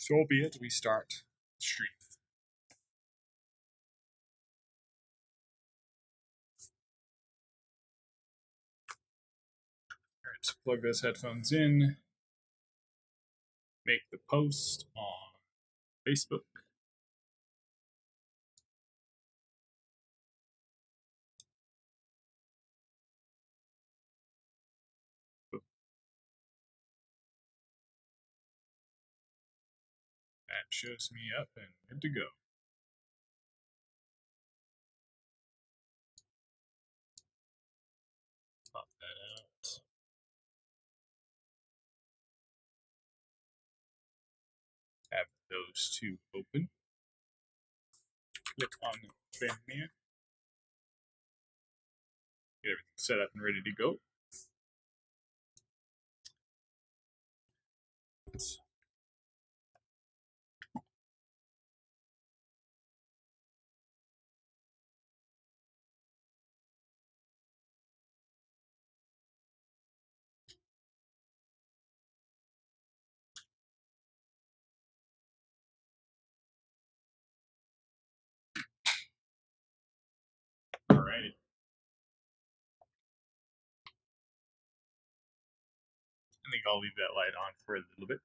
So be it, we start the stream. Alright, so plug those headphones in, make the post on Facebook. That shows me up and good to go. Pop that out. Have those two open. Click on the Premiere. Get everything set up and ready to go. Alrighty. I think I'll leave that light on for a little bit.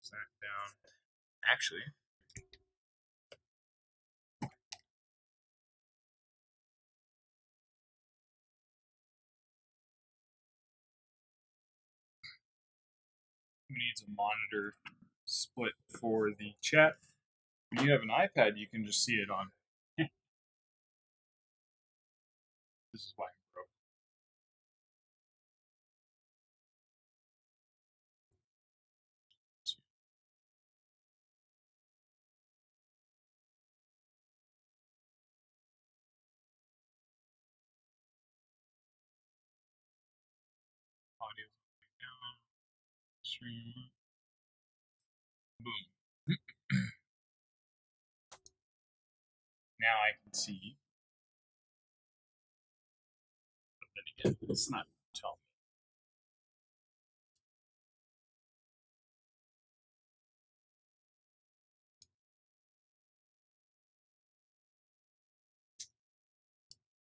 Set that down. Actually, who needs a monitor split for the chat? When you have an iPad, you can just see it on. This is why I'm broke. Audio down. Stream. Boom. Now I can see. But then again, it's not telling me.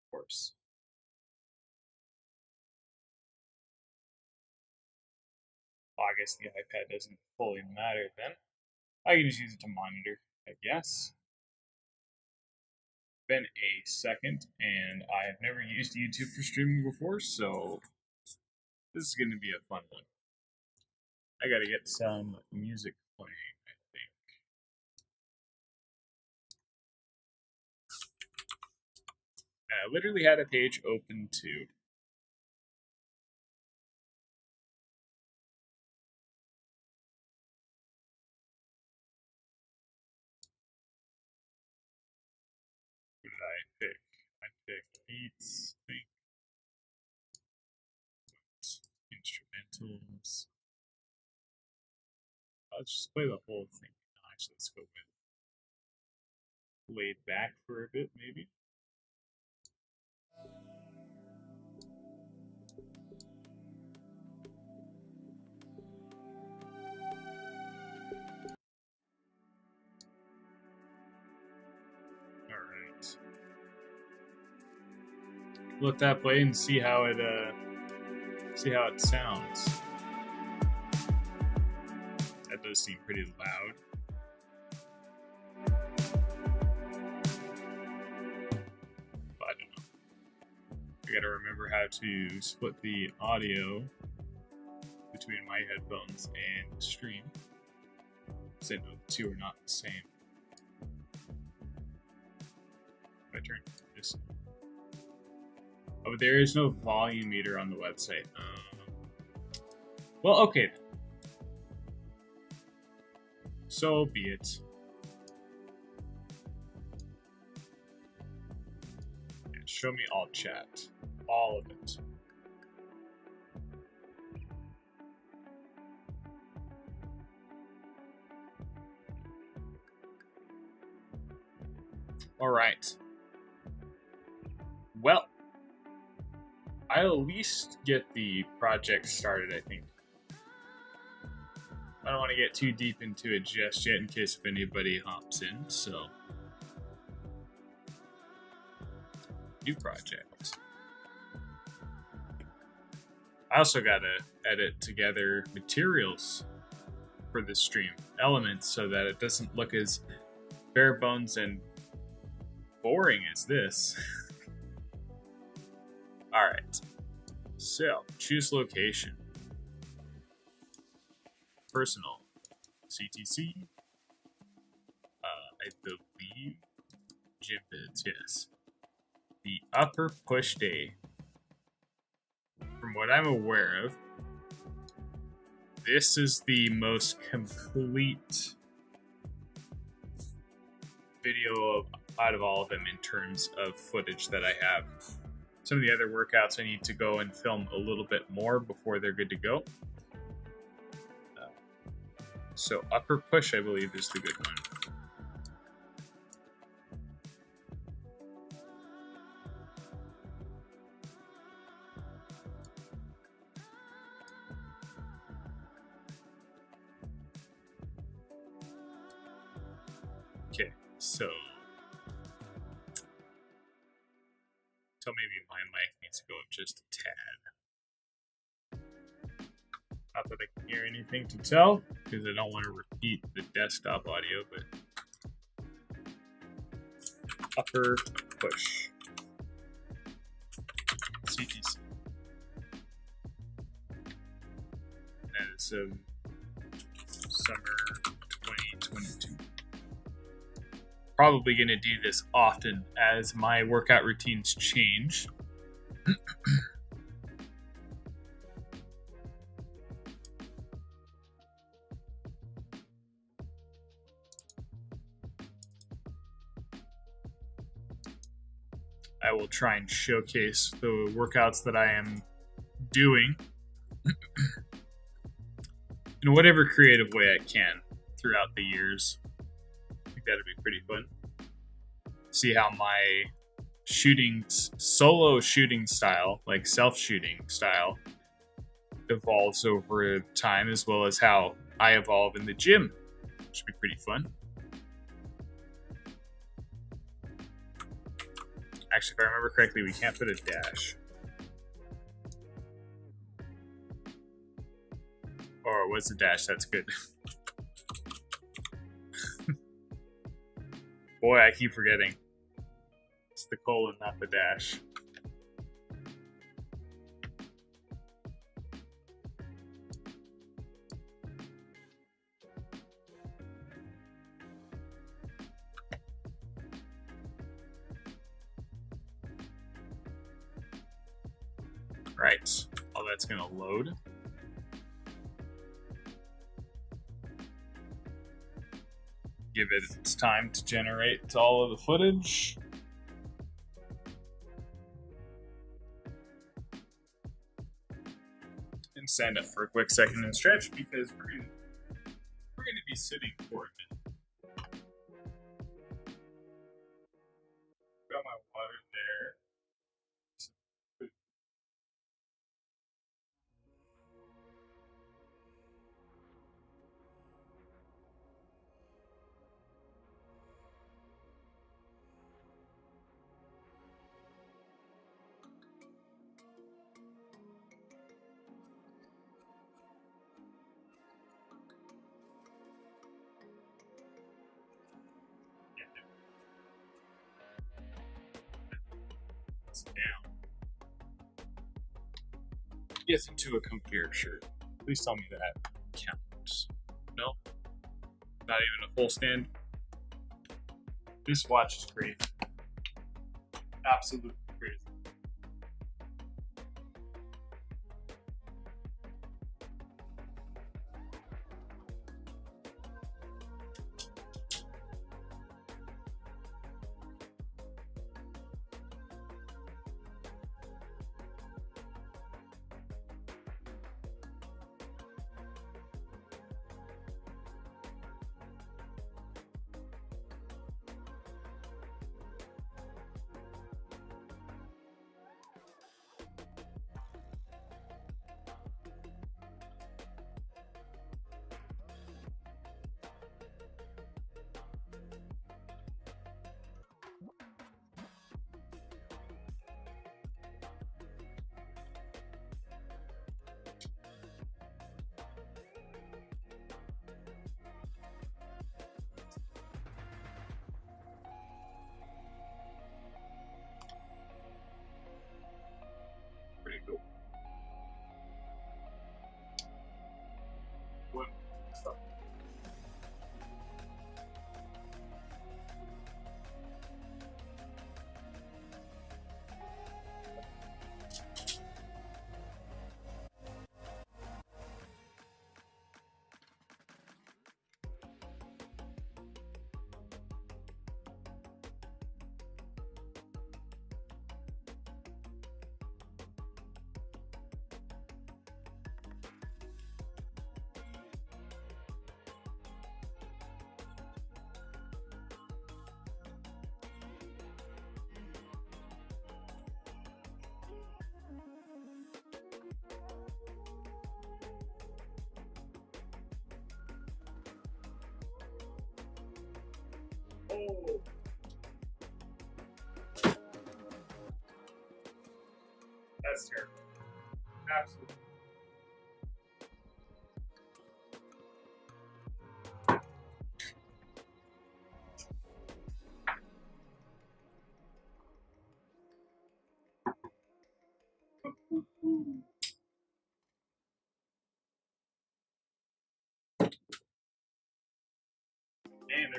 Of course. Well, I guess the iPad doesn't fully matter then. I can just use it to monitor, I guess. Been a second, and I have never used YouTube for streaming before, so this is going to be a fun one. I gotta get some music playing, I think. I literally had a page open too. What did I pick? I picked beats, I think. Instrumentals. Let's just play the whole thing. Actually, let's go with laid back for a bit, maybe. All right. Let that play and see how it sounds. That does seem pretty loud. But I don't know. I gotta remember how to split the audio between my headphones and the stream. So no, the two are not the same. If I turn this. Oh, but there is no volume meter on the website. Well, okay then. So be it. And show me all chat. All of it. All right. Well, I'll at least get the project started, I think. I don't want to get too deep into it just yet in case if anybody hops in, so. New project. I also gotta edit together materials for this stream, elements, so that it doesn't look as bare bones and boring as this. Alright, so choose location. Personal. CTC. I believe gym bids, yes. The Upper Push Day. From what I'm aware of, this is the most complete video out of all of them in terms of footage that I have. Some of the other workouts I need to go and film a little bit more before they're good to go. So Upper Push, I believe, is the good one. Okay, so maybe my mic needs to go up just a tad. Not that I can hear anything to tell, because I don't want to repeat the desktop audio, but Upper Push. CTC. As of summer 2022. Probably going to do this often as my workout routines change. I will try and showcase the workouts that I am doing in whatever creative way I can throughout the years. I think that'd be pretty fun. See how my solo shooting style, like self-shooting style, evolves over time, as well as how I evolve in the gym. Should be pretty fun. Actually, if I remember correctly, we can't put a dash. Or what's the dash? That's good. Boy, I keep forgetting. It's the colon, not the dash. Right, all that's gonna load. Give it its time to generate all of the footage. And stand up for a quick second and stretch because we're gonna be sitting for a minute. Got my water there. Down. Yes, into a comfier shirt. Please tell me that counts. No? Not even a full stand? This watch is crazy. Absolutely crazy.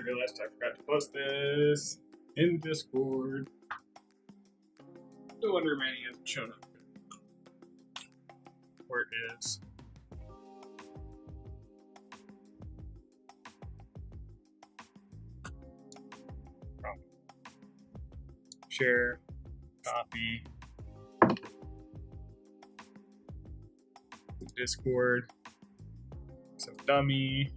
realized I forgot to post this in Discord. No wonder Manny hasn't shown up. Where it is. Oh. Share. Copy. Discord. Some dummy.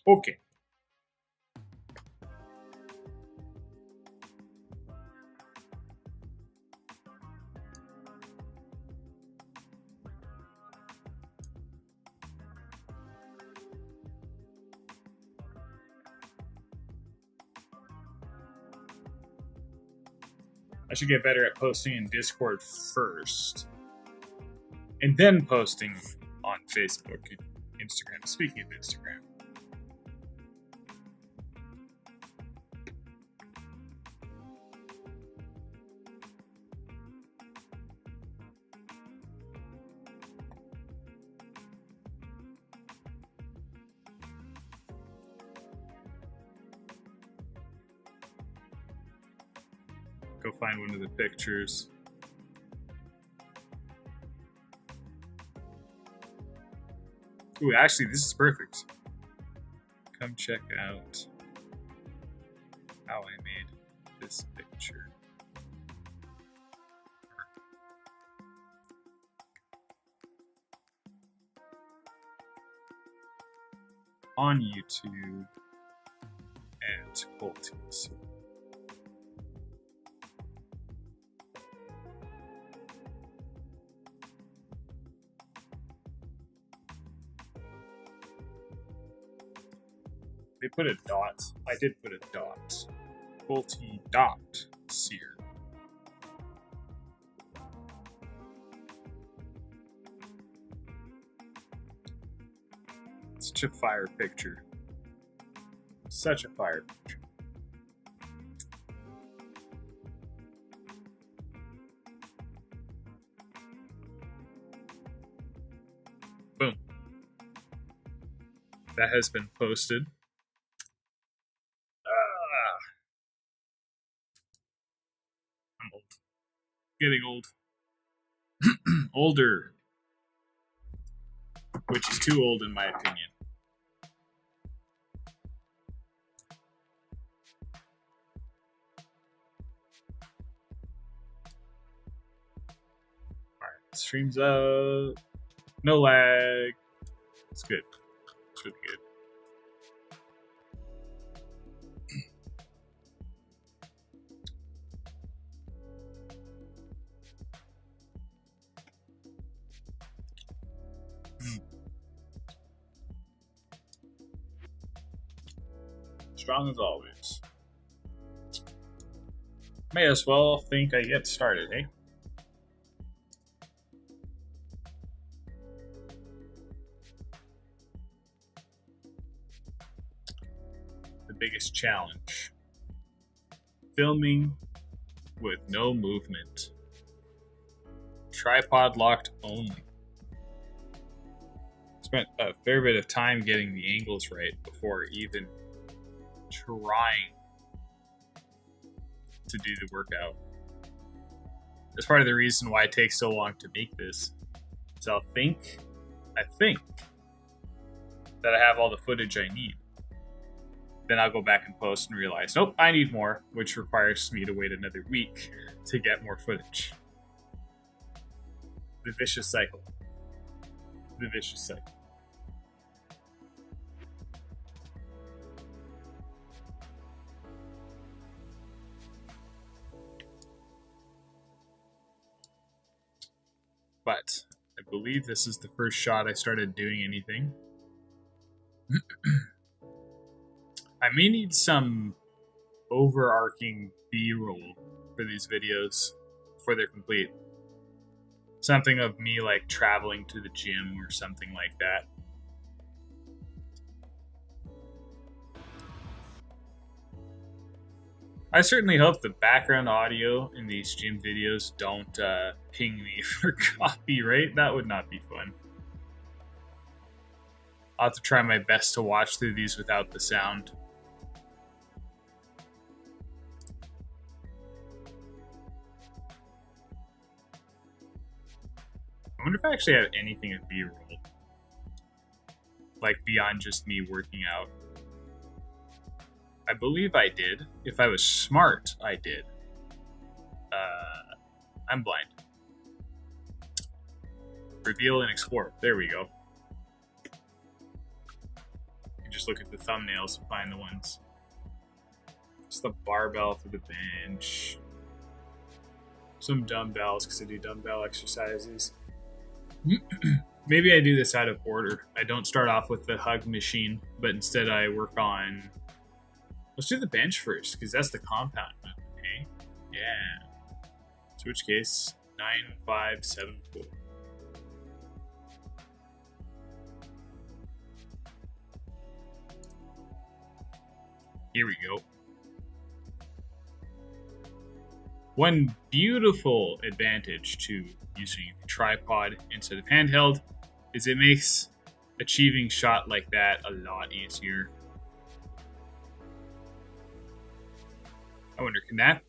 Okay. I should get better at posting in Discord first, and then posting on Facebook and Instagram. Speaking of Instagram. Go find one of the pictures. Ooh, actually, this is perfect. Come check out how I made this picture. On YouTube at Colties. They put a dot. I did put a dot. Colty dot sear. Such a fire picture. Such a fire picture. Boom. That has been posted. I'm old. Getting old. Older. Which is too old in my opinion. Alright, streams up. No lag. It's good. It's really good. Strong as always. May as well think I get started, eh? The biggest challenge. Filming with no movement. Tripod locked only. Spent a fair bit of time getting the angles right before even trying to do the workout. That's part of the reason why it takes so long to make this. So I think that I have all the footage I need. Then I'll go back and post and realize, nope, I need more, which requires me to wait another week to get more footage. The vicious cycle. The vicious cycle. But I believe this is the first shot I started doing anything. I may need some overarching B-roll for these videos before they're complete. Something of me like traveling to the gym or something like that. I certainly hope the background audio in these gym videos don't ping me for copyright. That would not be fun. I'll have to try my best to watch through these without the sound. I wonder if I actually have anything of B-roll. Like beyond just me working out. I believe I did. If I was smart, I did. I'm blind. Reveal and explore. There we go. You can just look at the thumbnails and find the ones. It's the barbell for the bench. Some dumbbells, because I do dumbbell exercises. Maybe I do this out of order. I don't start off with the hug machine, but instead I work on... Let's do the bench first, because that's the compound movement, okay? Yeah. So which case, 9, 5, 7, 4. Here we go. One beautiful advantage to using a tripod instead of handheld is it makes achieving shot like that a lot easier. I wonder, can that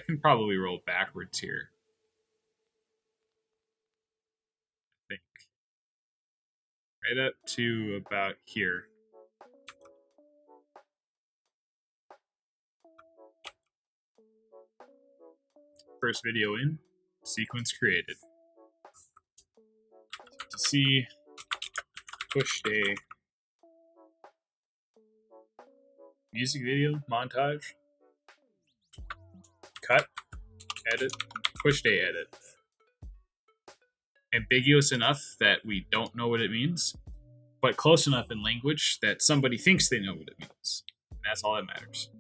can probably roll backwards here. I think. Right up to about here. First video in, sequence created. To see, push day. Music video, montage. Cut, edit, push day edit. Ambiguous enough that we don't know what it means, but close enough in language that somebody thinks they know what it means. And that's all that matters.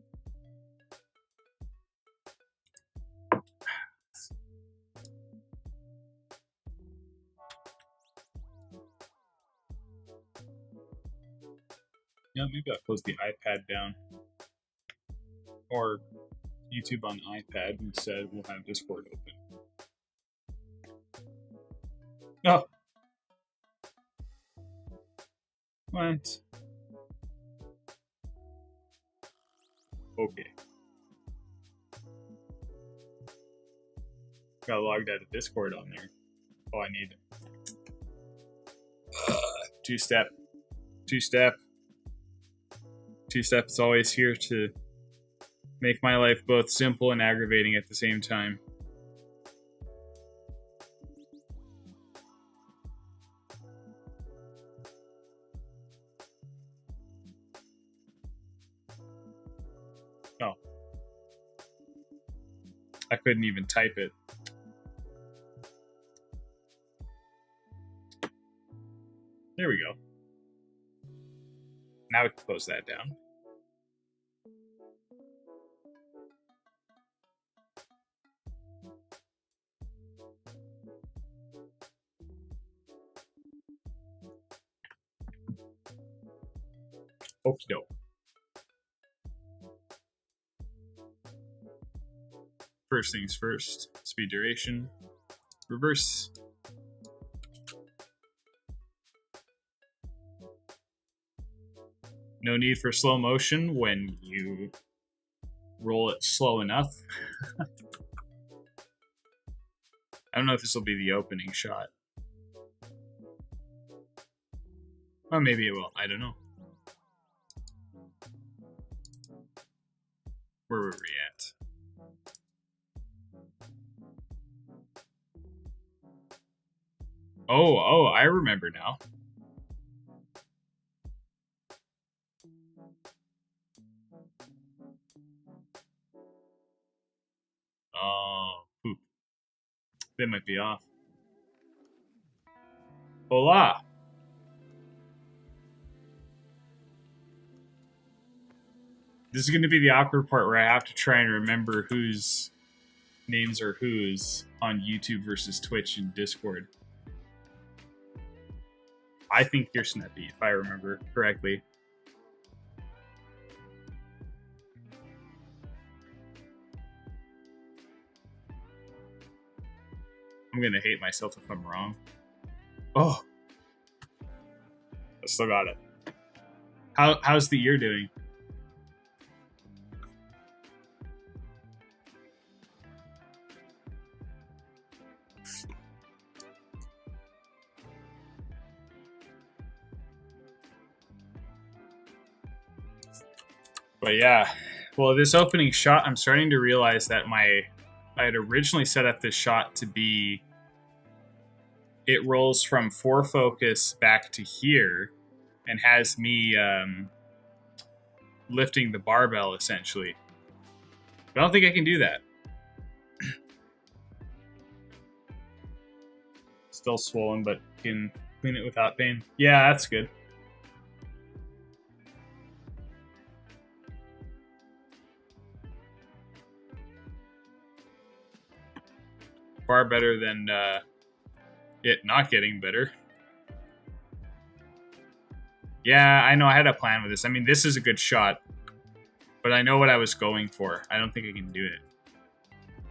Yeah, maybe I'll close the iPad down. Or YouTube on iPad instead. We'll have Discord open. Oh! What? Okay. Got logged out of Discord on there. Oh, I need two-step. Two-step. Two-step is always here to make my life both simple and aggravating at the same time. Oh. I couldn't even type it. There we go. Now we can close that down. Okie doke. First things first, speed duration, reverse. No need for slow motion when you roll it slow enough. I don't know if this will be the opening shot. Or maybe it will, I don't know. Where were we at? Oh, I remember now. Oh, poop. They might be off. Hola! This is going to be the awkward part where I have to try and remember whose names are whose. on YouTube versus Twitch and Discord. I think you're Sneppy, if I remember correctly. I'm gonna hate myself if I'm wrong. Oh, I still got it. How's the ear doing? But yeah, well, this opening shot, I'm starting to realize that I had originally set up this shot to be, it rolls from 4 focus back to here and has me lifting the barbell essentially. But I don't think I can do that. Still swollen, but can clean it without pain. Yeah, that's good. Far better than it not getting better. Yeah, I know I had a plan with this. I mean, this is a good shot, but I know what I was going for. I don't think I can do it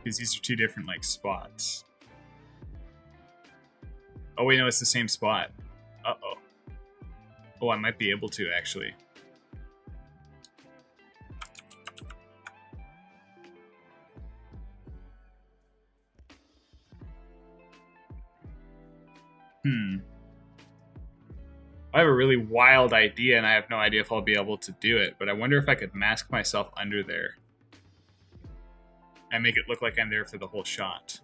because these are 2 different like spots. Oh wait, no, it's the same spot. Uh-oh. Oh, I might be able to actually. I have a really wild idea and I have no idea if I'll be able to do it, but I wonder if I could mask myself under there and make it look like I'm there for the whole shot.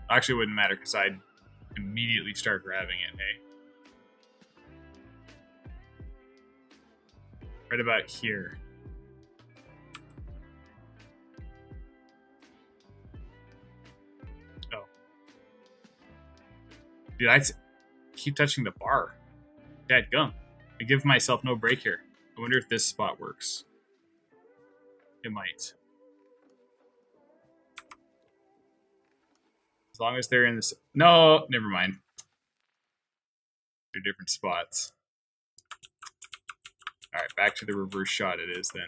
Actually, it wouldn't matter because I'd immediately start grabbing it, hey? Right about here. Oh. Dude, I keep touching the bar. Dadgum. I give myself no break here. I wonder if this spot works. It might. As long as they're in this... No, never mind. They're different spots. Alright, back to the reverse shot it is then.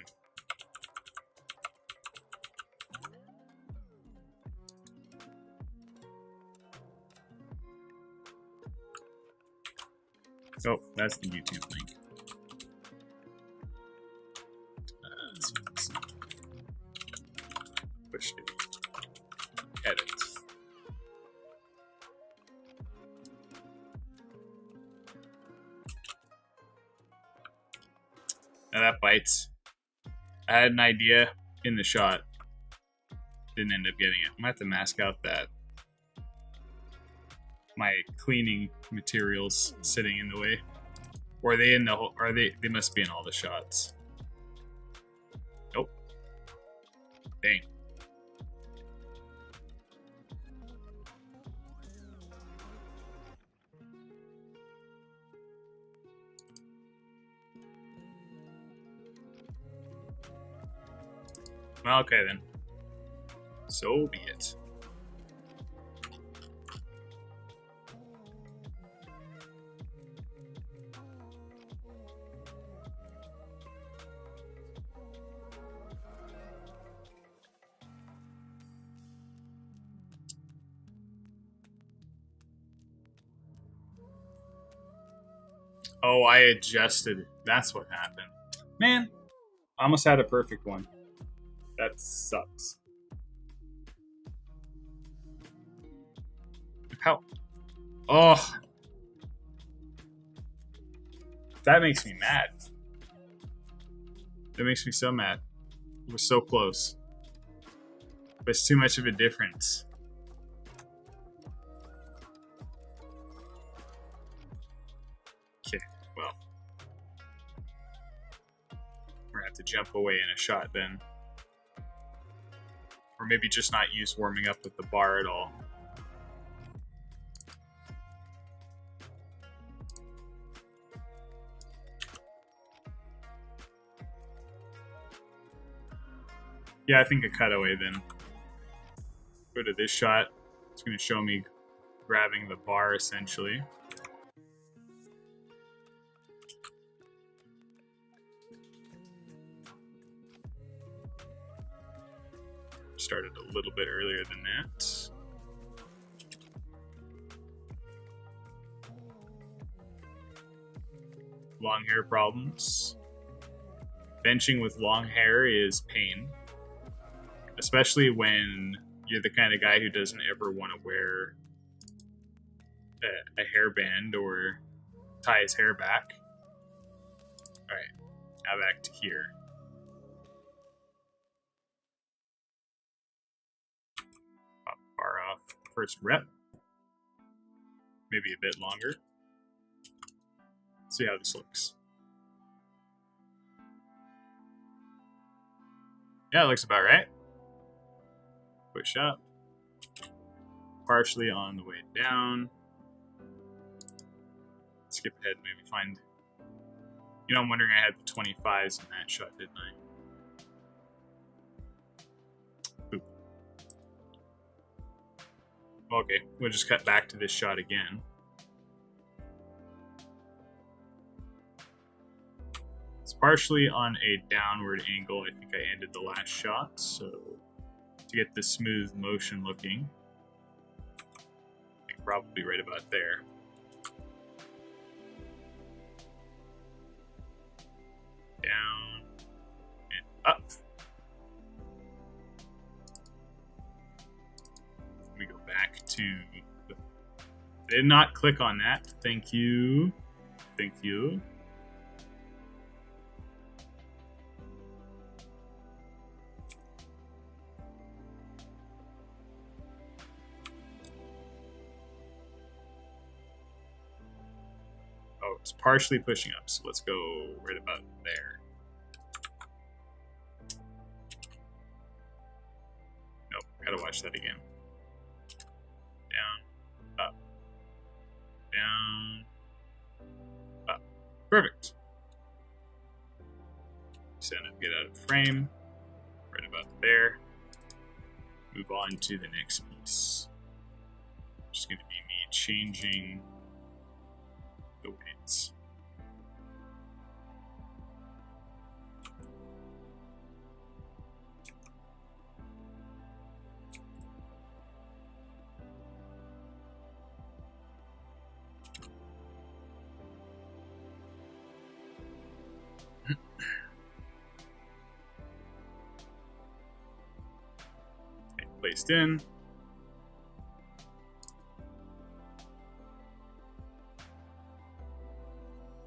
Oh, that's the YouTube link. Let's see. Push it. Edit. Now that bites. I had an idea in the shot. Didn't end up getting it. I'm gonna have to mask out that my cleaning materials sitting in the way. Or are they in the whole, are they must be in all the shots. Nope. Dang. Well, okay then. So be it. Oh, I adjusted. That's what happened. Man, I almost had a perfect one. That sucks. How? Oh. That makes me mad. That makes me so mad. It was so close. But it's too much of a difference. Okay, well. We're gonna have to jump away in a shot then. Or maybe just not use warming up with the bar at all. Yeah, I think a cutaway then. Go to this shot. It's going to show me grabbing the bar essentially. Started a little bit earlier than that. Long hair problems. Benching with long hair is pain. Especially when you're the kind of guy who doesn't ever want to wear a hairband or tie his hair back. Alright, now back to here. Pop bar off first rep. Maybe a bit longer. See how this looks. Yeah, it looks about right. Push up. Partially on the way down. Skip ahead, maybe find... You know, I'm wondering, I had the 25s in that shot, didn't I? Oop. Okay, we'll just cut back to this shot again. It's partially on a downward angle. I think I ended the last shot, so to get the smooth motion looking, I think probably right about there. Down and up. Let me go back to... Did not click on that. Thank you. Thank you. Oh, it's partially pushing up, so let's go right about there. Nope, gotta watch that again. Down, up, down, up. Perfect. Stand up, get out of frame. Right about there. Move on to the next piece. Just gonna be me changing the weights. Okay, placed in.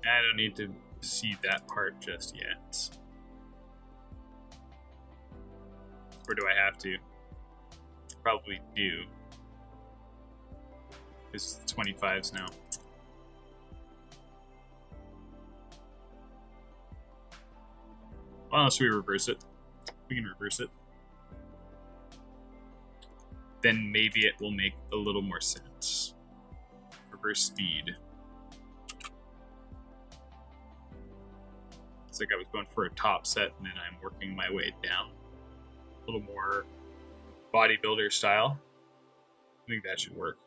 I don't need to see that part just yet. Or do I have to? Probably do. This is the 25s now. Well, unless we reverse it. We can reverse it. Then maybe it will make a little more sense. Reverse speed. It's like I was going for a top set and then I'm working my way down. A little more bodybuilder style. I think that should work.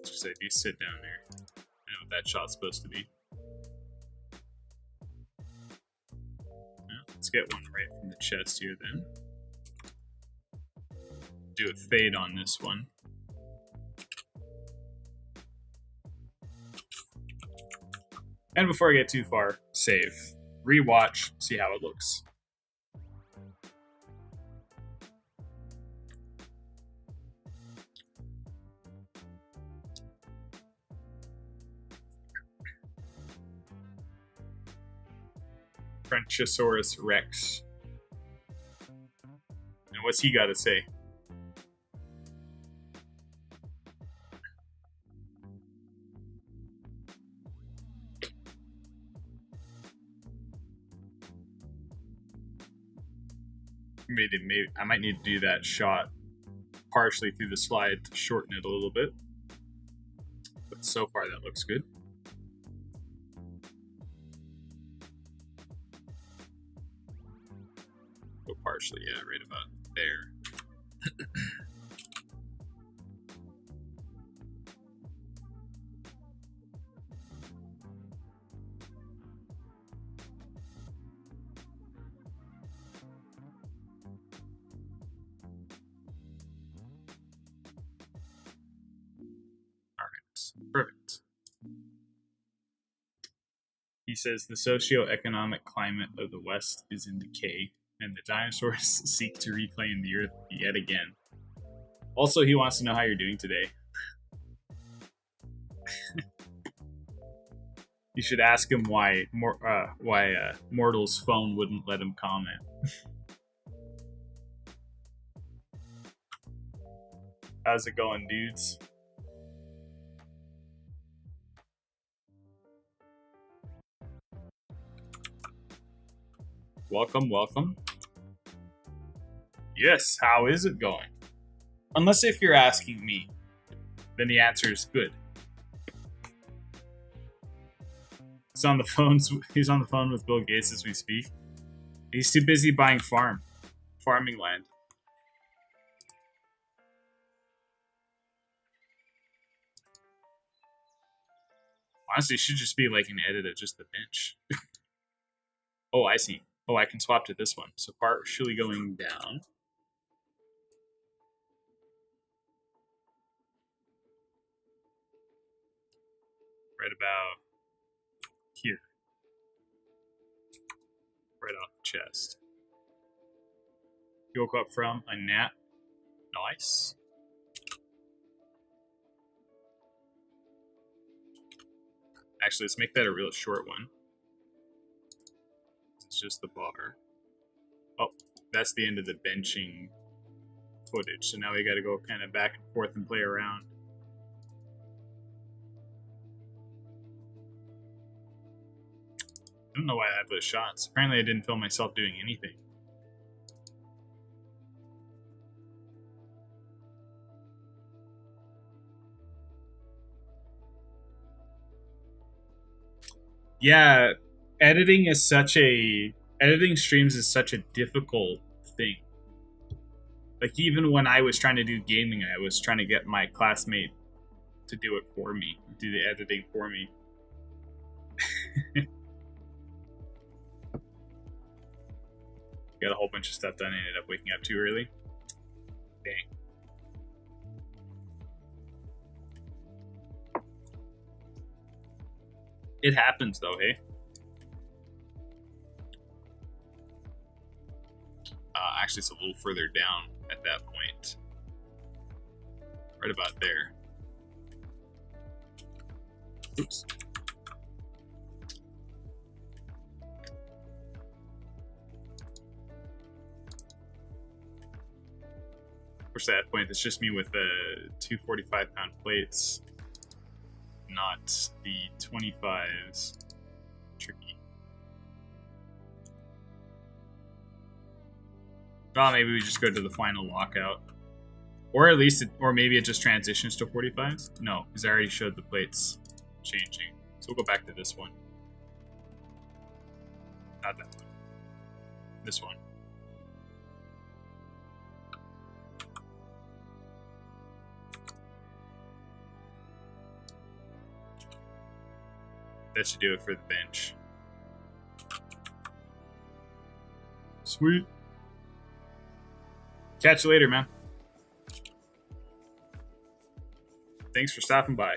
Just say, you sit down there. I know what that shot's supposed to be. Yeah, let's get one right from the chest here then. Do a fade on this one. And before I get too far, save. Rewatch, see how it looks. Frenchosaurus Rex. And what's he got to say? Maybe I might need to do that shot partially through the slide to shorten it a little bit. But so far that looks good. Go partially, yeah, right about there. Perfect. He says the socio-economic climate of the West is in decay, and the dinosaurs seek to reclaim the Earth yet again. Also, he wants to know how you're doing today. You should ask him why Mortal's phone wouldn't let him comment. How's it going, dudes? Welcome, welcome. Yes, how is it going? Unless if you're asking me, then the answer is good. He's on the phone with Bill Gates as we speak. He's too busy buying farming land. Honestly, it should just be like an edit of just the bench. Oh, I see. Oh, I can swap to this one. So partially going down. Right about here. Right off the chest. You woke up from a nap. Nice. Actually, let's make that a real short one. It's just the bar. Oh, that's the end of the benching footage. So now we gotta go kind of back and forth and play around. I don't know why I have those shots. Apparently I didn't film myself doing anything. Yeah, editing streams is such a difficult thing. Like, even when I was trying to do gaming, I was trying to get my classmate to do it for me, do the editing for me. Got a whole bunch of stuff done. I ended up waking up too early. Dang. It happens though, hey? Actually, it's a little further down at that point. Right about there. Oops. Of course, at that point, it's just me with the 245-pound plates, not the 25s. Tricky. Well, maybe we just go to the final lockout. Or at least, or maybe it just transitions to 45s? No, because I already showed the plates changing. So we'll go back to this one. Not that one. This one. That should do it for the bench. Sweet. Catch you later, man. Thanks for stopping by.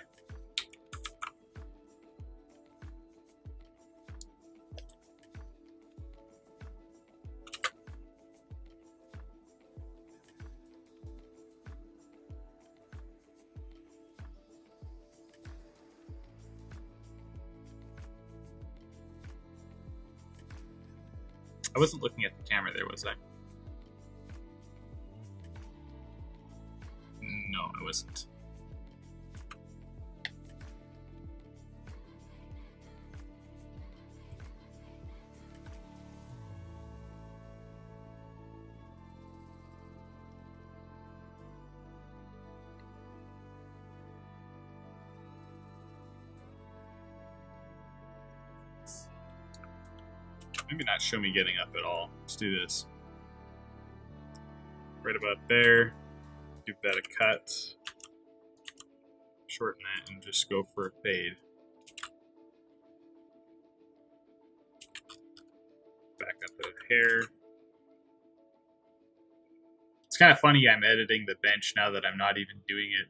I wasn't looking at the camera there, was I? No, I wasn't. maybe not show me getting up at all. Let's do this. Right about there. Give that a cut. Shorten that and just go for a fade. Back up the hair. It's kind of funny I'm editing the bench now that I'm not even doing it.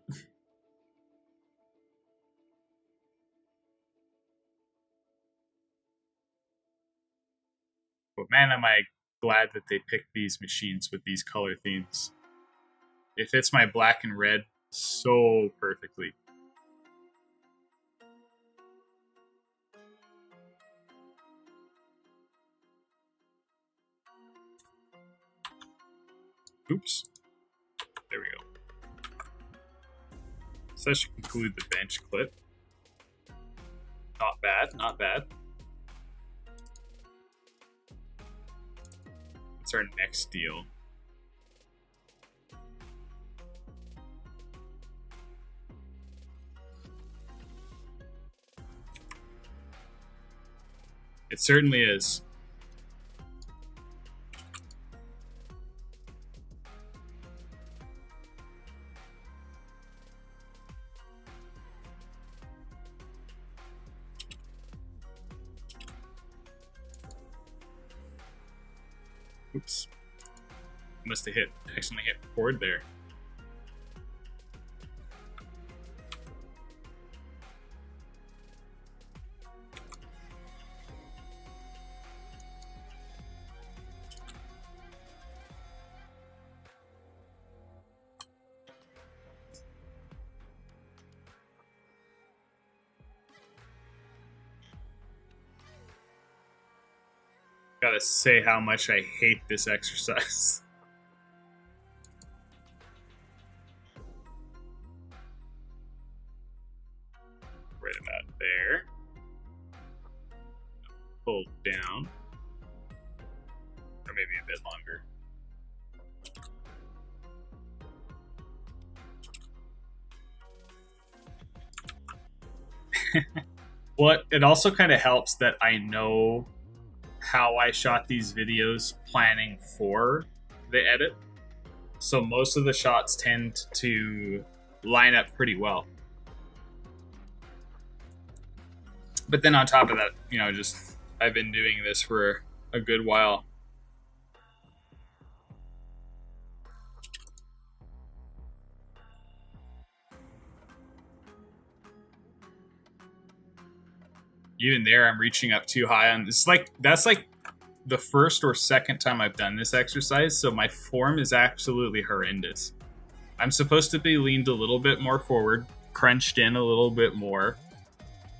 But man, am I glad that they picked these machines with these color themes. It fits my black and red so perfectly. Oops. There we go. So that should conclude the bench clip. Not bad, not bad. What's our next deal? It certainly is. Oops. Must have accidentally hit record there. Gotta say how much I hate this exercise. Right about there. Pull down. Or maybe a bit longer. Well, it also kind of helps that I know how I shot these videos planning for the edit. So most of the shots tend to line up pretty well. But then on top of that, you know, just I've been doing this for a good while. Even there, I'm reaching up too high on this. That's like the first or second time I've done this exercise, so my form is absolutely horrendous. I'm supposed to be leaned a little bit more forward, crunched in a little bit more,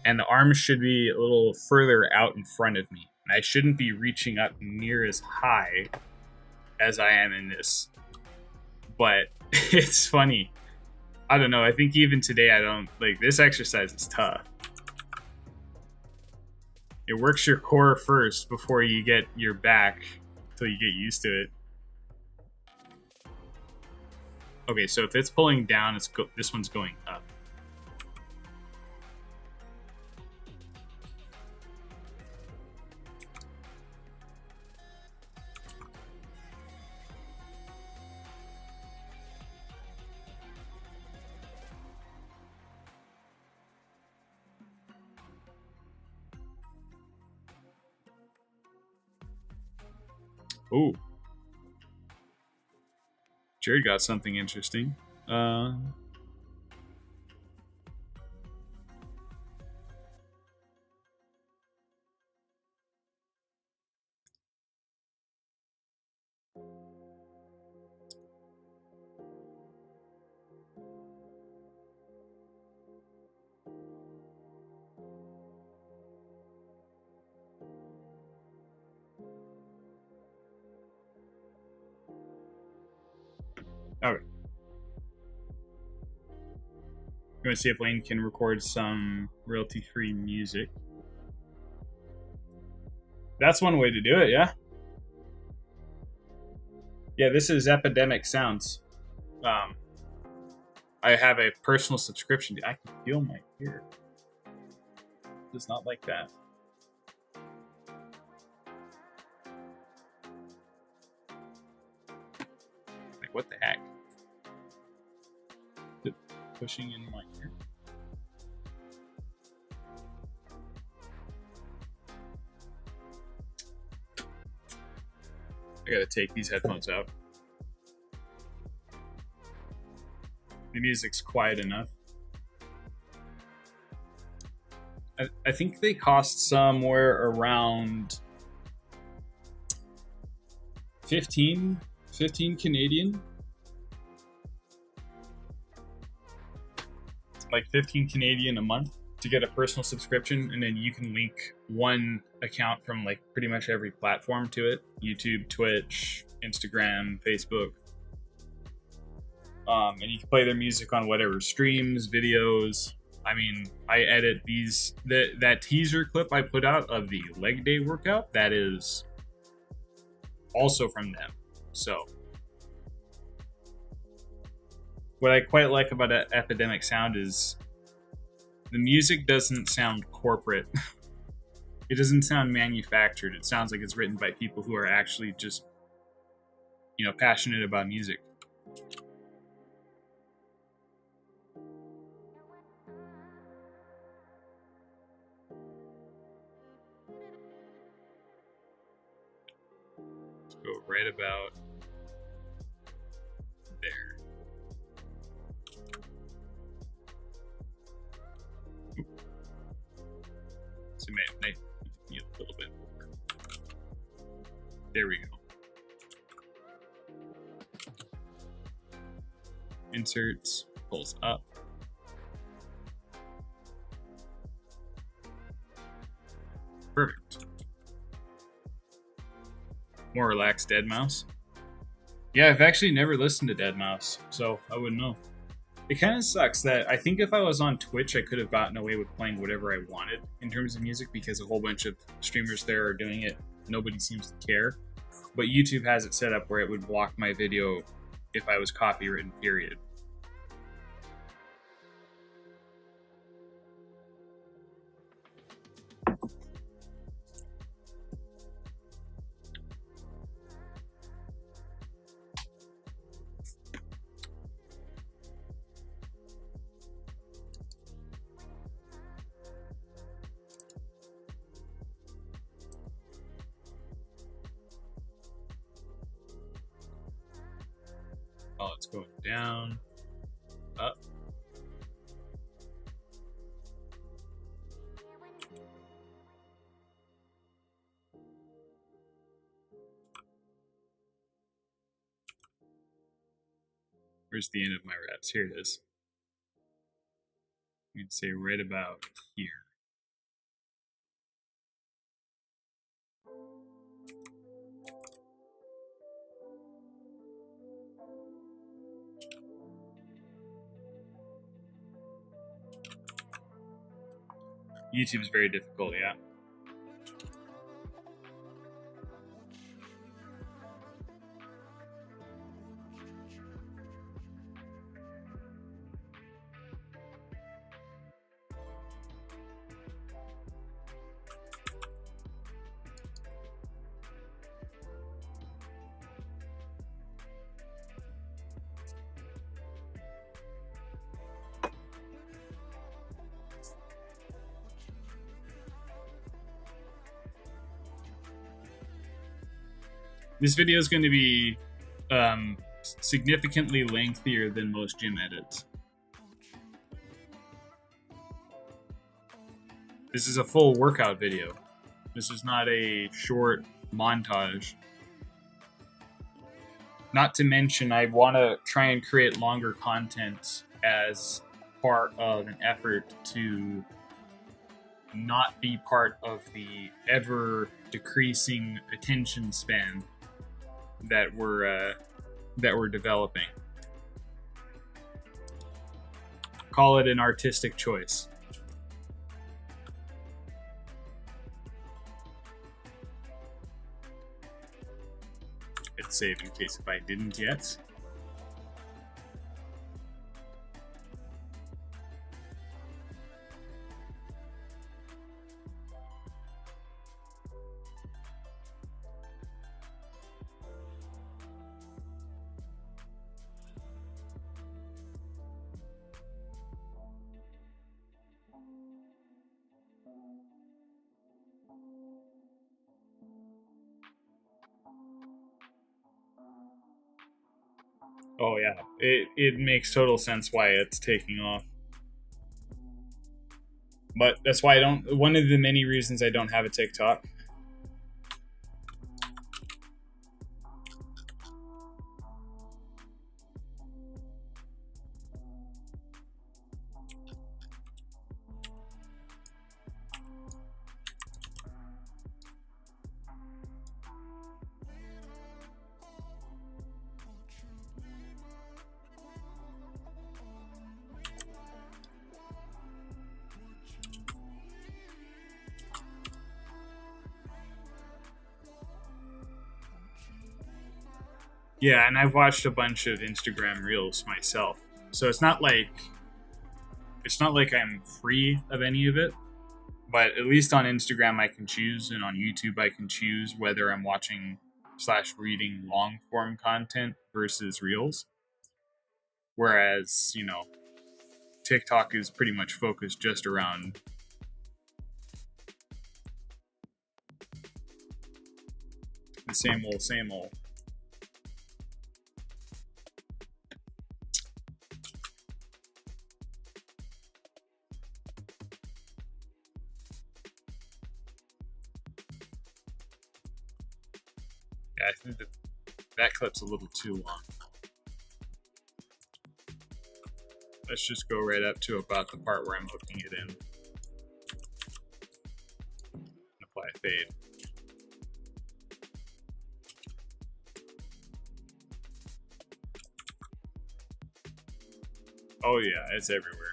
and the arms should be a little further out in front of me. And I shouldn't be reaching up near as high as I am in this. But it's funny. I don't know. I think even today I don't like this exercise is tough. It works your core first before you get your back until you get used to it. Okay, so if it's pulling down, this one's going up. Ooh. Jared got something interesting. Okay. I'm going to see if Lane can record some royalty-free music. That's one way to do it, yeah? Yeah, this is Epidemic Sounds. I have a personal subscription. I can feel my ear. It does not like that. what the heck? Is it pushing in my ear? I gotta take these headphones out. The music's quiet enough. I think they cost somewhere around 15 Canadian. Like 15 Canadian a month to get a personal subscription, and then you can link one account from like pretty much every platform to it. YouTube, Twitch, Instagram, Facebook. And you can play their music on whatever streams, videos. I mean, I edit these. That teaser clip I put out of the leg day workout, that is also from them. So, what I quite like about Epidemic Sound is the music doesn't sound corporate. It doesn't sound manufactured. It sounds like it's written by people who are actually just, passionate about music. Go right about there. So might need a little bit more. There we go. Inserts, pulls up. Perfect. More relaxed Deadmau5. Yeah, I've actually never listened to Deadmau5, so I wouldn't know. It kind of sucks that I think if I was on Twitch, I could have gotten away with playing whatever I wanted in terms of music because a whole bunch of streamers there are doing it. Nobody seems to care. But YouTube has it set up where it would block my video if I was copywritten, period. Oh, it's going down, up. Where's the end of my reps? Here it is. You can say right about here. YouTube is very difficult, yeah. This video is going to be significantly lengthier than most gym edits. This is a full workout video. This is not a short montage. Not to mention, I want to try and create longer content as part of an effort to not be part of the ever decreasing attention span that we're developing. Call it an artistic choice. Hit save in case if I didn't yet. Oh yeah, it makes total sense why it's taking off. But that's why I don't. One of the many reasons I don't have a TikTok. Yeah, and I've watched a bunch of Instagram Reels myself, so it's not like I'm free of any of it. But at least on Instagram I can choose, and on YouTube I can choose whether I'm watching / reading long form content versus Reels. Whereas, TikTok is pretty much focused just around the same old, same old. Yeah, I think that clip's a little too long. Let's just go right up to about the part where I'm hooking it in. Apply a fade. Oh yeah, it's everywhere.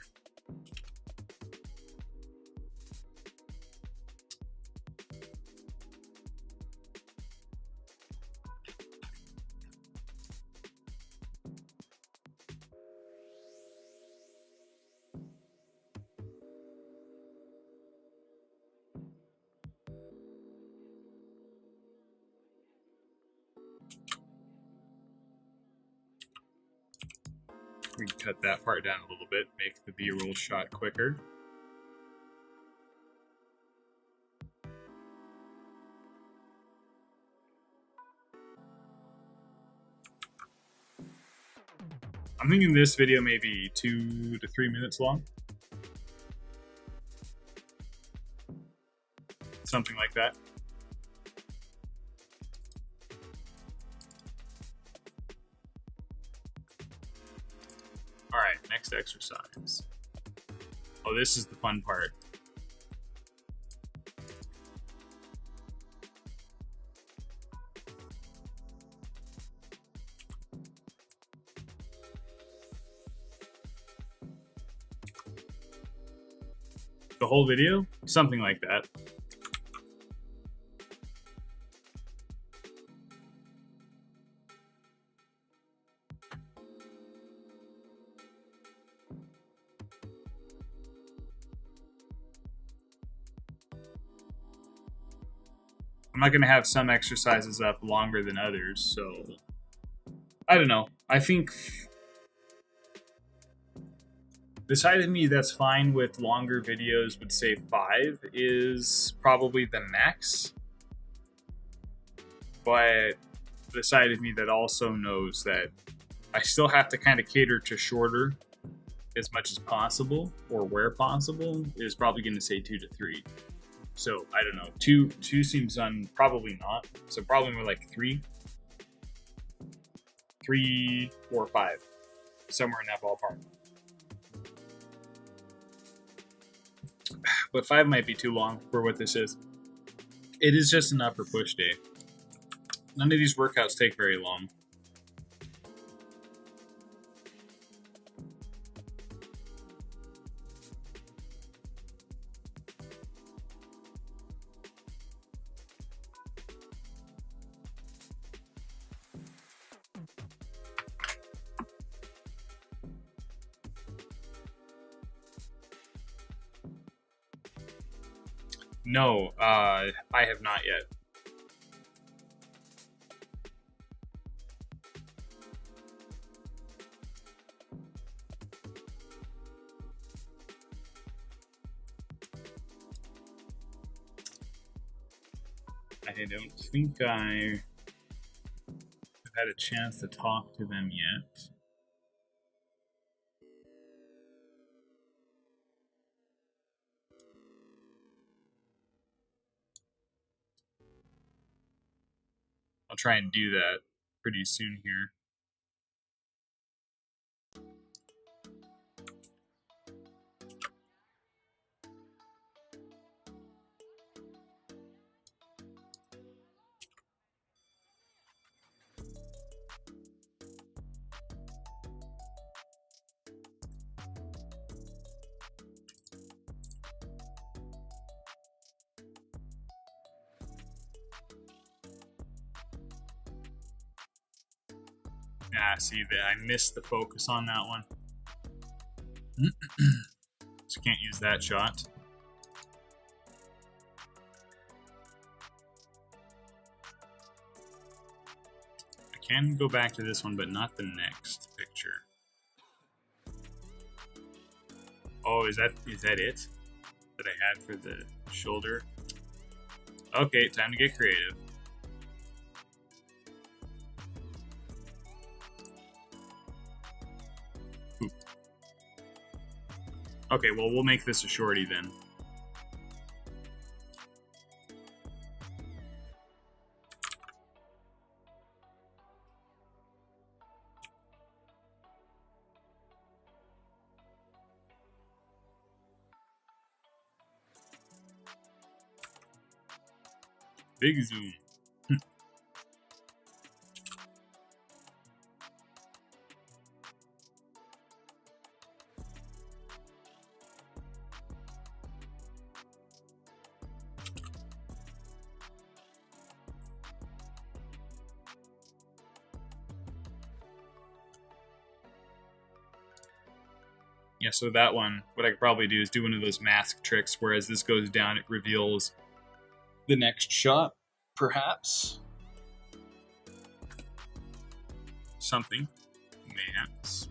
We can cut that part down a little bit, make the B-roll shot quicker. I'm thinking this video may be 2 to 3 minutes long. Something like that. Alright, next exercise. Oh, this is the fun part. The whole video? Something like that. I'm not going to have some exercises up longer than others, so I don't know. I think the side of me that's fine with longer videos would say 5 is probably the max. But the side of me that also knows that I still have to kind of cater to shorter as much as possible, or where possible, is probably going to say 2 to 3. So I don't know. Two seems done. Probably not. So probably more like 3, 4, 5, somewhere in that ballpark. But 5 might be too long for what this is. It is just an upper push day. None of these workouts take very long. No, I have not yet. I don't think I have had a chance to talk to them yet. I'll try and do that pretty soon here. See that I missed the focus on that one. So can't use that shot. I can go back to this one, but not the next picture. Oh, is that it that I had for the shoulder? Okay, time to get creative. Okay, well, we'll make this a shorty then. Big zoom. Yeah, so that one, what I could probably do is do one of those mask tricks, where as this goes down, it reveals the next shot, perhaps. Something. Mayhaps.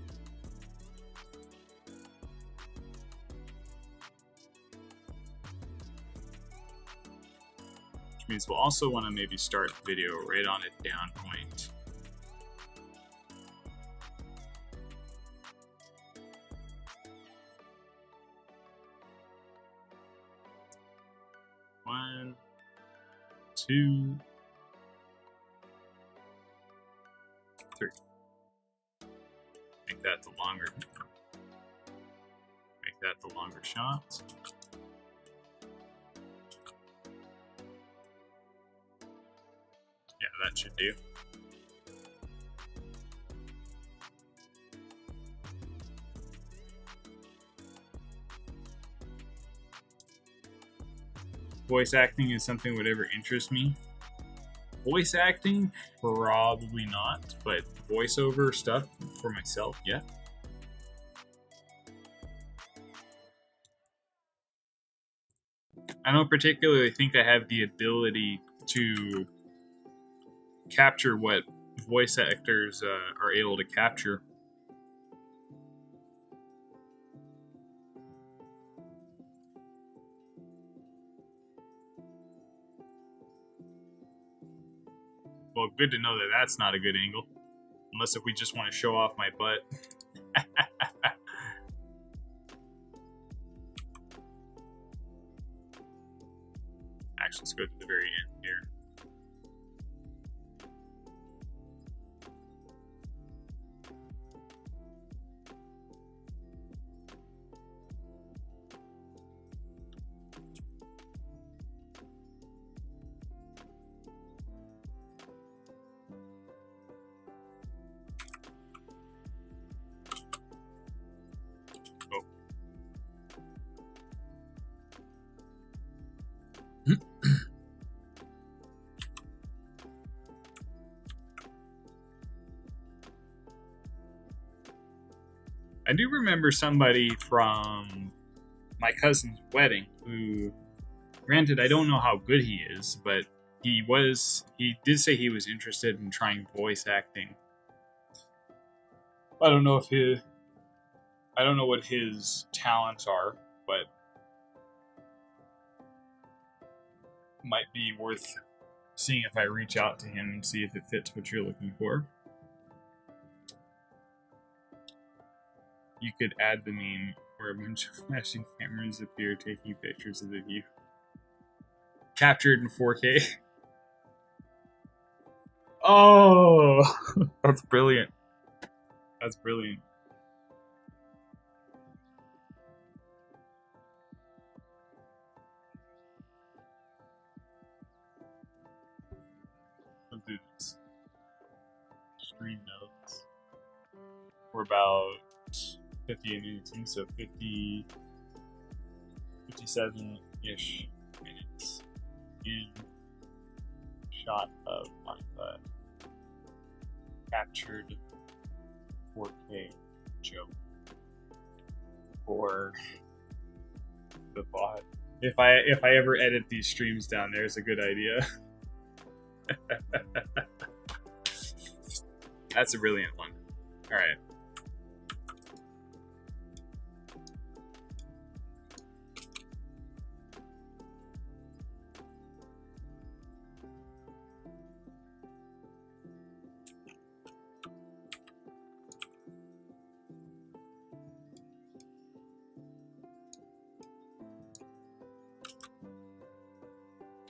Which means we'll also want to maybe start the video right on a down point. One, two, three. Make that the longer. Make that the longer shot. Yeah, that should do. Voice acting is something that would ever interest me. Voice acting, probably not, but voiceover stuff for myself, yeah. I don't particularly think I have the ability to capture what voice actors are able to capture. Well, good to know that that's not a good angle. Unless if we just want to show off my butt. Actually, let's go to the very end here. I do remember somebody from my cousin's wedding who, granted, I don't know how good he is, but he did say he was interested in trying voice acting. I don't know what his talents are, but might be worth seeing if I reach out to him and see if it fits what you're looking for. You could add the meme where a bunch of flashing cameras appear taking pictures of the view. Captured in 4K. Oh, that's brilliant. That's brilliant. Let's do this. Stream notes. We're about 58 minutes in, so 57-ish minutes in. Shot of my butt. Captured 4K joke for the bot. If I ever edit these streams down, there's a good idea. That's a brilliant one. All right.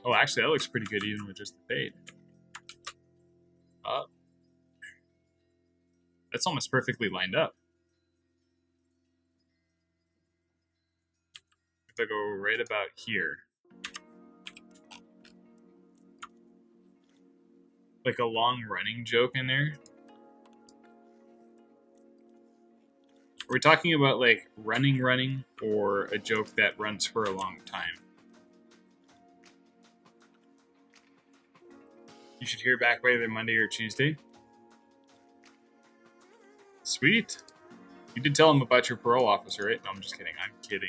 Oh, actually, that looks pretty good even with just the fade. That's almost perfectly lined up. If I go right about here, like a long running joke in there. Are we talking about like running, or a joke that runs for a long time? You should hear back by either Monday or Tuesday. Sweet. You did tell him about your parole officer, right? No, I'm just kidding. I'm kidding.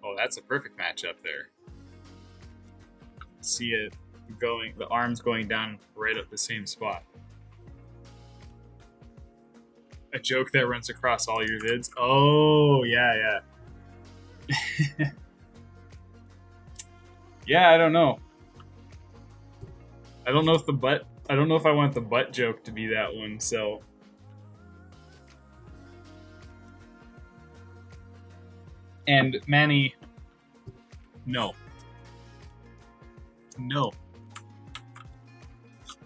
Oh, that's a perfect matchup there. See it going, the arms going down right at the same spot. A joke that runs across all your vids. Oh, yeah. Yeah, I don't know. I don't know if I want the butt joke to be that one, so. And Manny, no.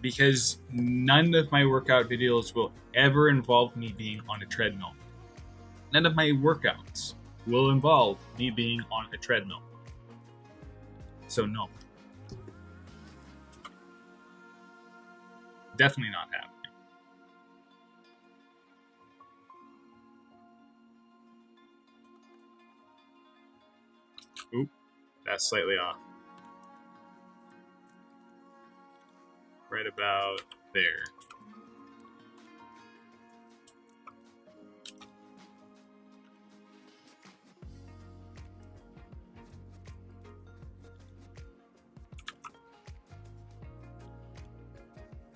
Because none of my workout videos will ever involve me being on a treadmill. None of my workouts will involve me being on a treadmill. So no. Definitely not happening. Oop, that's slightly off. Right about there.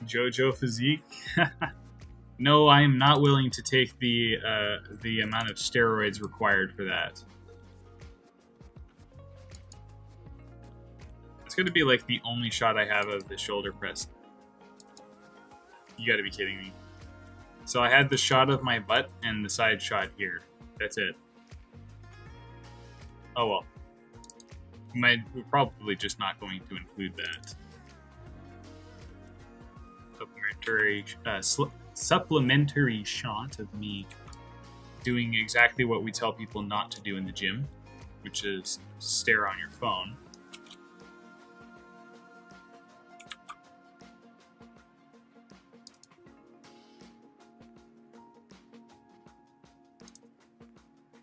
JoJo physique? No, I am not willing to take the amount of steroids required for that. It's going to be like the only shot I have of the shoulder press. You got to be kidding me. So I had the shot of my butt and the side shot here. That's it. Oh well. We're probably just not going to include that. Supplementary shot of me doing exactly what we tell people not to do in the gym, which is stare on your phone.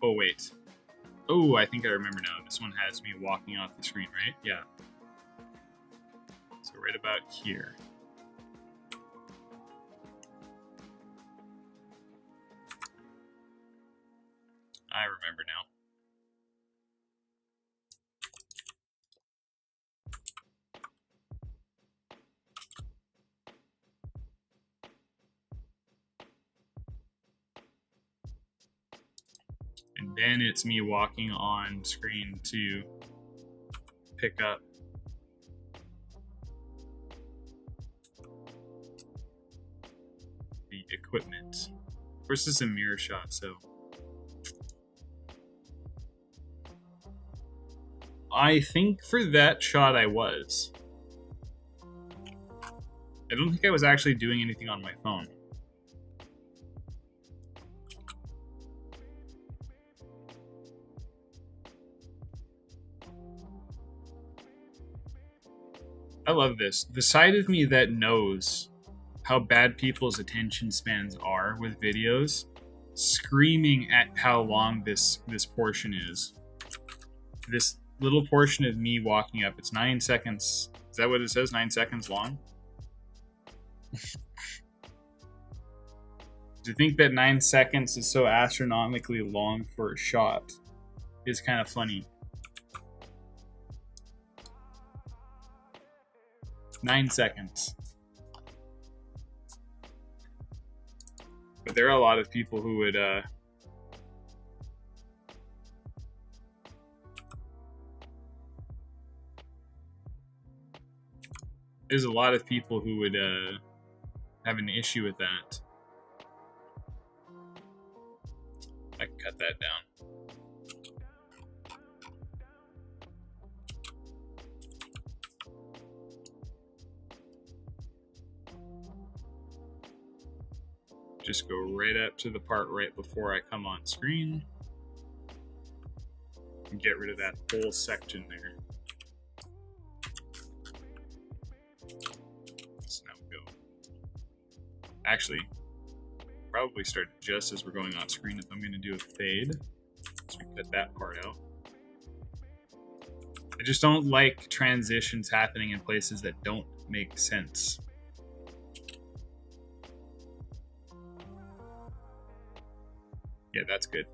Oh wait. Oh, I think I remember now. This one has me walking off the screen, right? Yeah. So right about here. I remember now. And then it's me walking on screen to pick up the equipment. Of course, this is a mirror shot, so I think for that shot I was. I don't think I was actually doing anything on my phone. I love this. The side of me that knows how bad people's attention spans are with videos, screaming at how long this portion is. This little portion of me walking up, it's 9 seconds. Is that what it says? 9 seconds long? To think that 9 seconds is so astronomically long for a shot is kind of funny. 9 seconds. But there are a lot of people who would there's a lot of people who would have an issue with that. I can cut that down. Just go right up to the part right before I come on screen. And get rid of that whole section there. So now we go. Actually, probably start just as we're going on screen if I'm going to do a fade. So we can cut that part out. I just don't like transitions happening in places that don't make sense. Yeah, that's good.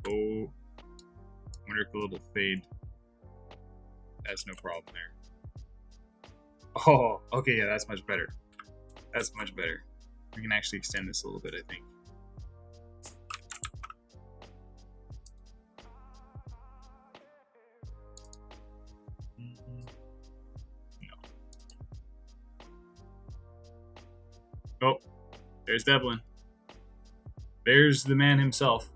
Oh, I wonder if a little fade. That's no problem there. Oh, okay, yeah, that's much better. That's much better. We can actually extend this a little bit, I think. No. Oh, there's Devlin. There's the man himself.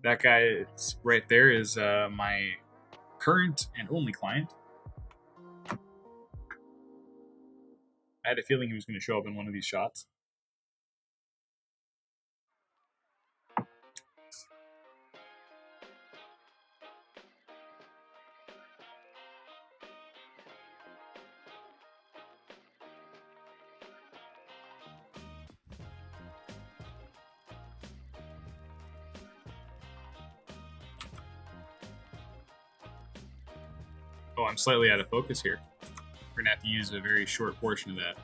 That guy is right there is my current and only client. I had a feeling he was going to show up in one of these shots. Oh, I'm slightly out of focus here. We're going to have to use a very short portion of that.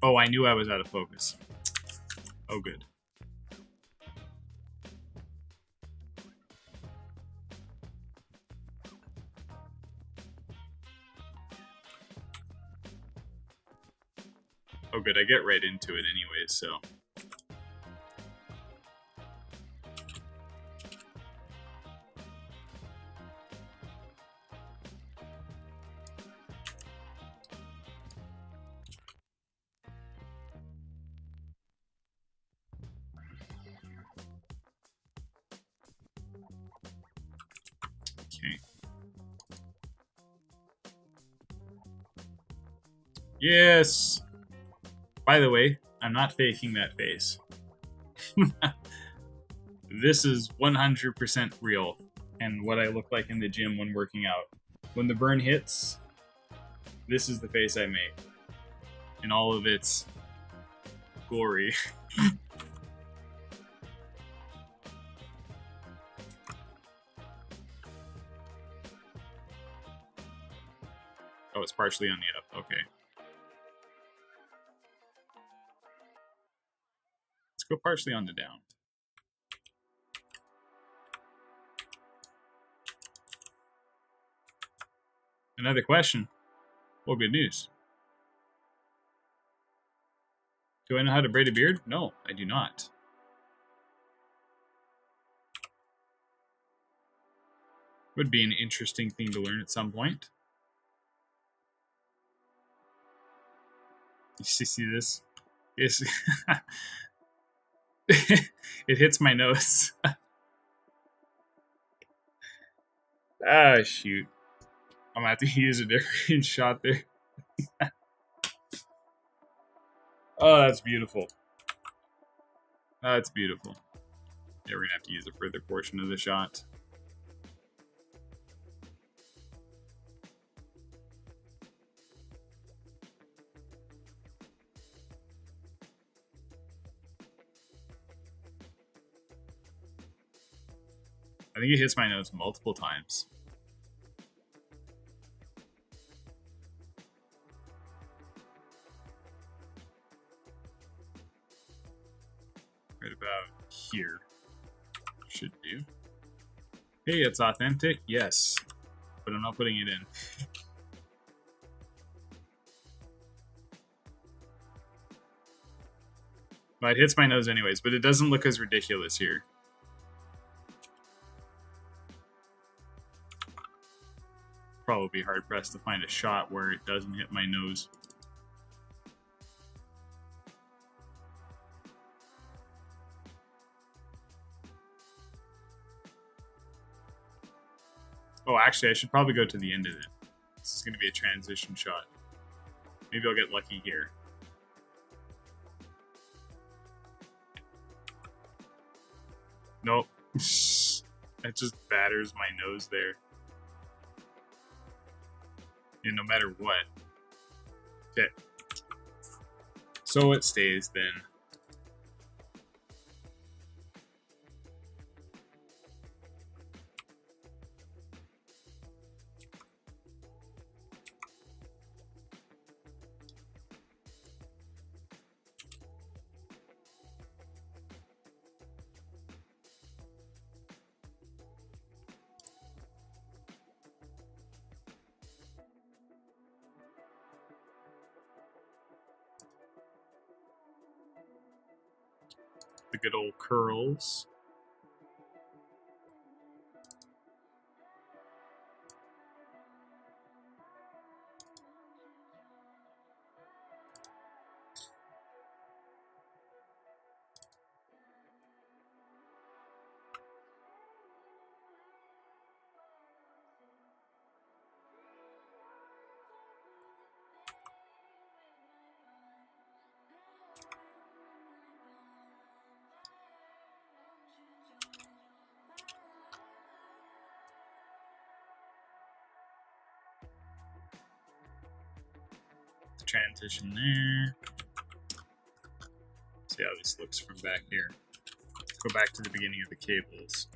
Oh, I knew I was out of focus. Oh, good. Oh, good. I get right into it anyway, so. Okay. Yes! By the way, I'm not faking that face. This is 100% real, and what I look like in the gym when working out. When the burn hits, this is the face I make. In all of its glory. Oh, it's partially on the up. Okay. Let's go partially on the down. Another question. Well, good news. Do I know how to braid a beard? No, I do not. Would be an interesting thing to learn at some point. You see this? It's it hits my nose. Ah, shoot. I'm gonna have to use a different shot there. Oh, that's beautiful. That's beautiful. Yeah, we're gonna have to use a further portion of the shot. I think it hits my nose multiple times. Right about here. Should do. Hey, it's authentic? Yes. But I'm not putting it in. But it hits my nose anyways, but it doesn't look as ridiculous here. Probably hard pressed to find a shot where it doesn't hit my nose. Oh, actually, I should probably go to the end of it. This is going to be a transition shot. Maybe I'll get lucky here. Nope. It just batters my nose there. And no matter what. Okay. So it stays then. The good old curls. Transition there. See how this looks from back here. Let's go back to the beginning of the cables.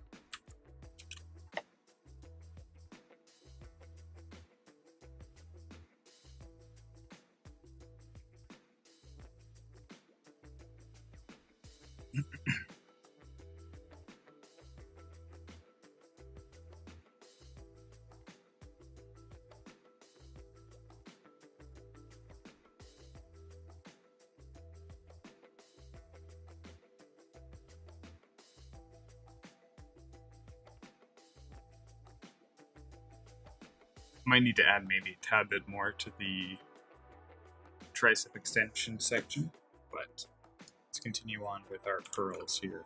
Might need to add maybe a tad bit more to the tricep extension section, but let's continue on with our curls here.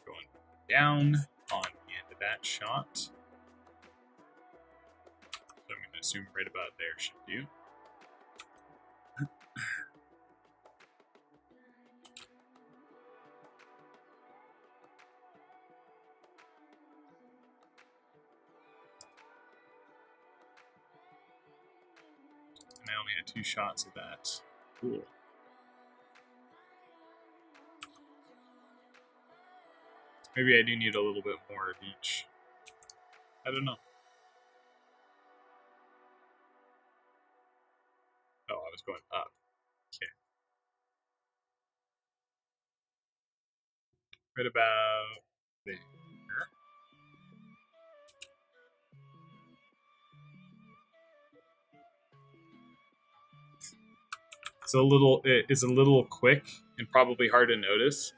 Going down on the end of that shot. So I'm going to assume right about there should do. And I only had 2 shots of that. Cool. Maybe I do need a little bit more of each. I don't know. Oh, I was going up. Okay. Right about there. It's a little quick and probably hard to notice,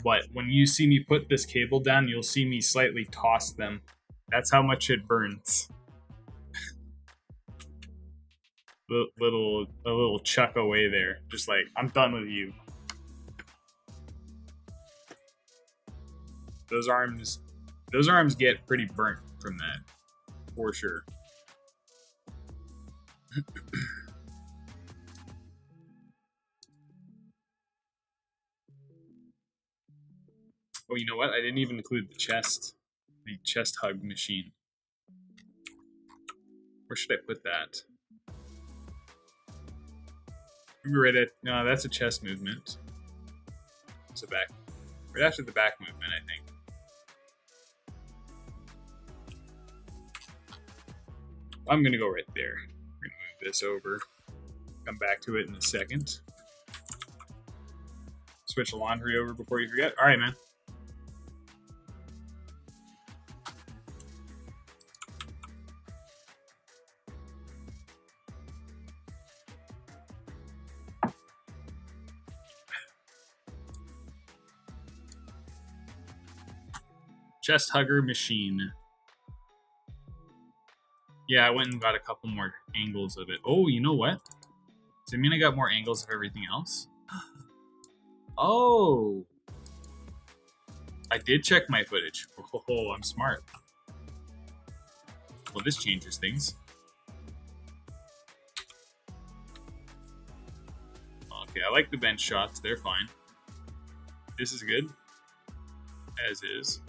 But when you see me put this cable down, you'll see me slightly toss them. That's how much it burns. A little chuck away there. Just like, I'm done with you. Those arms get pretty burnt from that, for sure. Oh, you know what? I didn't even include the chest hug machine. Where should I put that? Right at, no, that's a chest movement. It's a back, right after the back movement, I think. I'm gonna go right there. We're gonna move this over. Come back to it in a second. Switch the laundry over before you forget. All right, man. Chest hugger machine. Yeah, I went and got a couple more angles of it. Oh, you know what? Does it mean I got more angles of everything else? Oh! I did check my footage. Oh, I'm smart. Well, this changes things. Okay, I like the bench shots. They're fine. This is good. As is.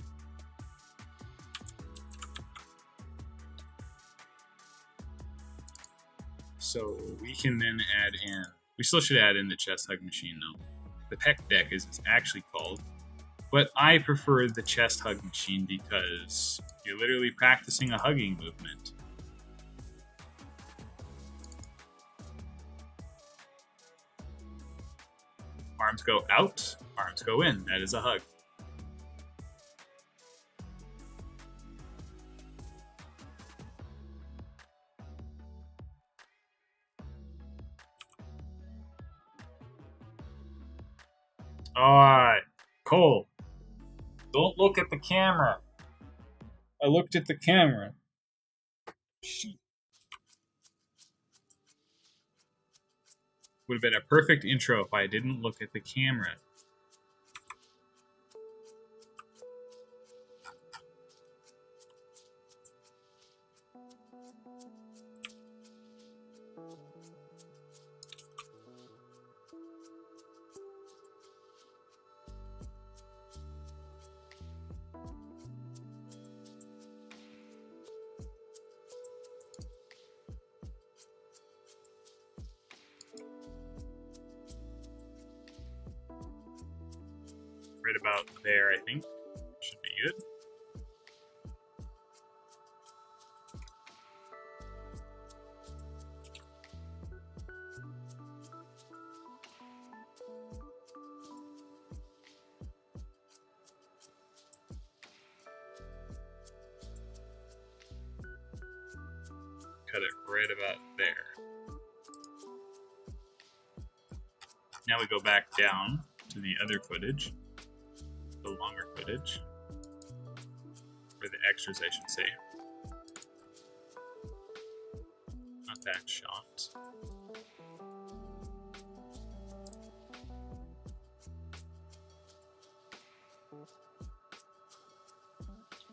So we can then add in, we still should add in the chest hug machine though. The pec deck is it's actually called. But I prefer the chest hug machine because you're literally practicing a hugging movement. Arms go out, arms go in. That is a hug. Alright, Cole, don't look at the camera. I looked at the camera. Shit. Would have been a perfect intro if I didn't look at the camera. Right about there, I think. Should be good. Cut it right about there. Now we go back down to the other footage. The longer footage, or the extras, I should say. Not that shot.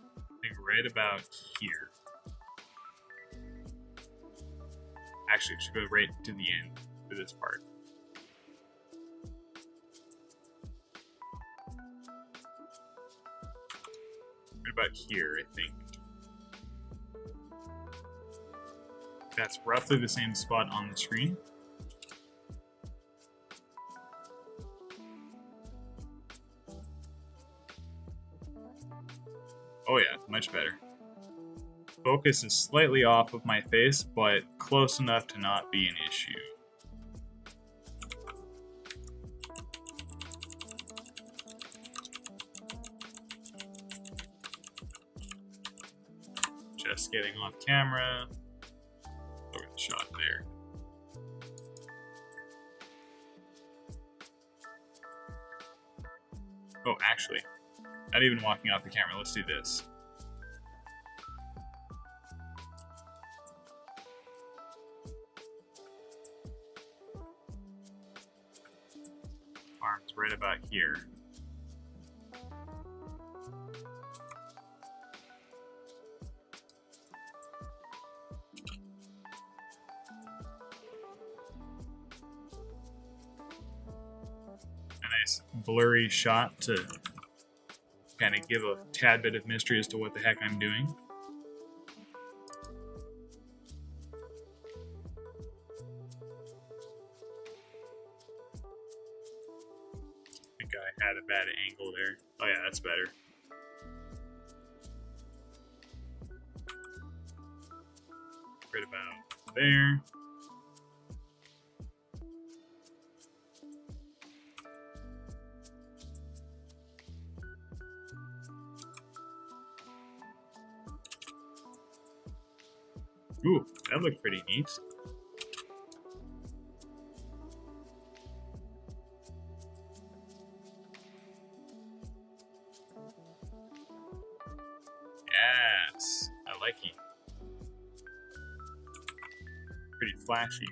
I think right about here. Actually, it should go right to the end for this part. About here, I think. That's roughly the same spot on the screen. Oh yeah, much better. Focus is slightly off of my face, but close enough to not be an issue. Just getting off camera. Over the shot there. Oh, actually. Not even walking off the camera. Let's do this. Arms right about here. A nice blurry shot to kind of give a tad bit of mystery as to what the heck I'm doing. I think I had a bad angle there. Oh yeah, that's better. Right about there. Ooh, that looked pretty neat. Yes, I like it. Pretty flashy.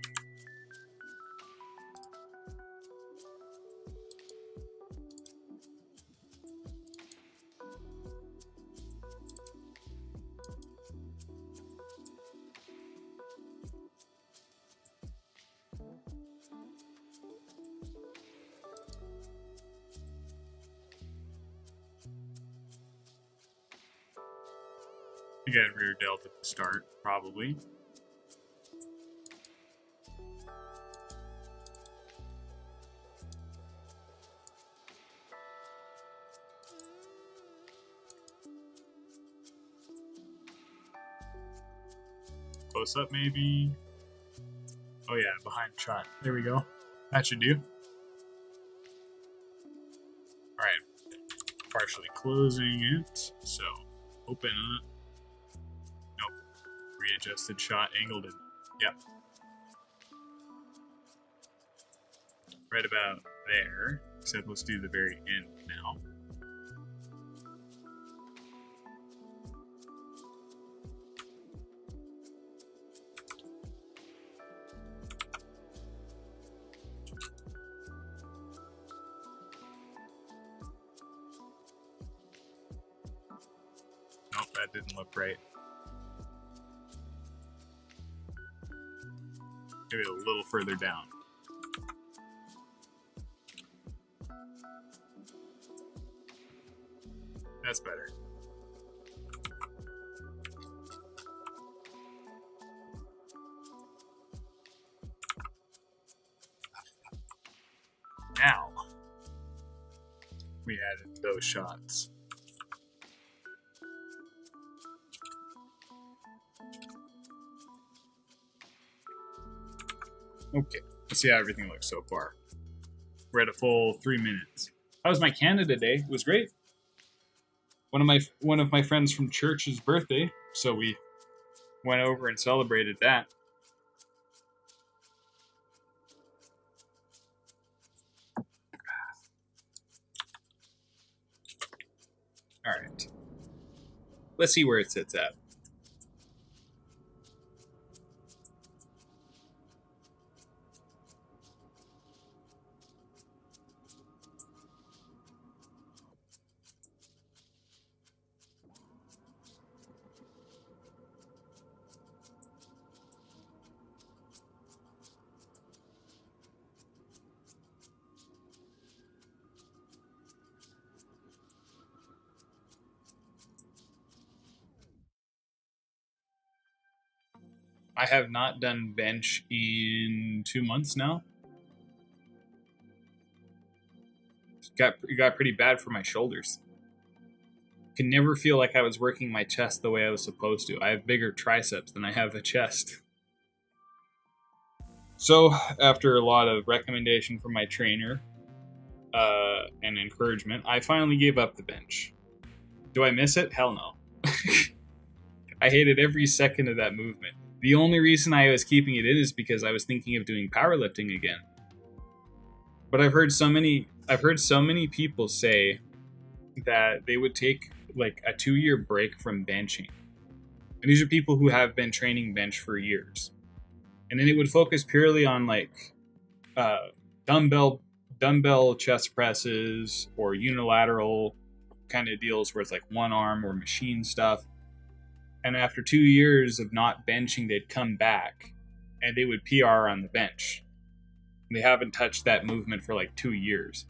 I think I had rear delt at the start, probably. Close up, maybe. Oh yeah, behind shot. There we go. That should do. Alright. Partially closing it. So, open up. Nope. Readjusted shot, angled it. Yep. Right about there. Except let's do the very end now. Nope, that didn't look right. Maybe a little further down. That's better. Now, we added those shots. Okay, let's see how everything looks so far. We're at a full 3 minutes. How was my Canada Day? It was great. One of my friends from church's birthday, so we went over and celebrated that. All right. Let's see where it sits at. I have not done bench in 2 months now. It got pretty bad for my shoulders. Can never feel like I was working my chest the way I was supposed to. I have bigger triceps than I have a chest. So, after a lot of recommendation from my trainer and encouragement, I finally gave up the bench. Do I miss it? Hell no. I hated every second of that movement. The only reason I was keeping it in is because I was thinking of doing powerlifting again. But I've heard so many people say that they would take like a 2-year break from benching. And these are people who have been training bench for years. And then it would focus purely on like dumbbell chest presses or unilateral kind of deals where it's like one arm or machine stuff. And after 2 years of not benching, they'd come back and they would PR on the bench. They haven't touched that movement for like 2 years.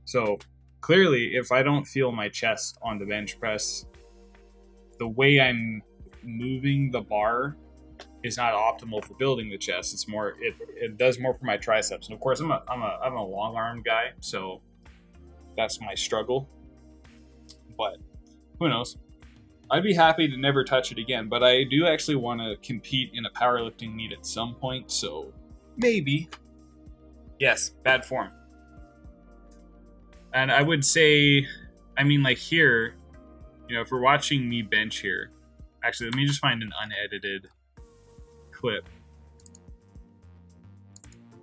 So clearly, if I don't feel my chest on the bench press, the way I'm moving the bar is not optimal for building the chest. It's more, it does more for my triceps. And of course, I'm a long arm guy, so that's my struggle. But who knows? I'd be happy to never touch it again, but I do actually want to compete in a powerlifting meet at some point, so maybe. Yes, bad form. And I would say, I mean, like here, you know, if we're watching me bench here, actually, let me just find an unedited clip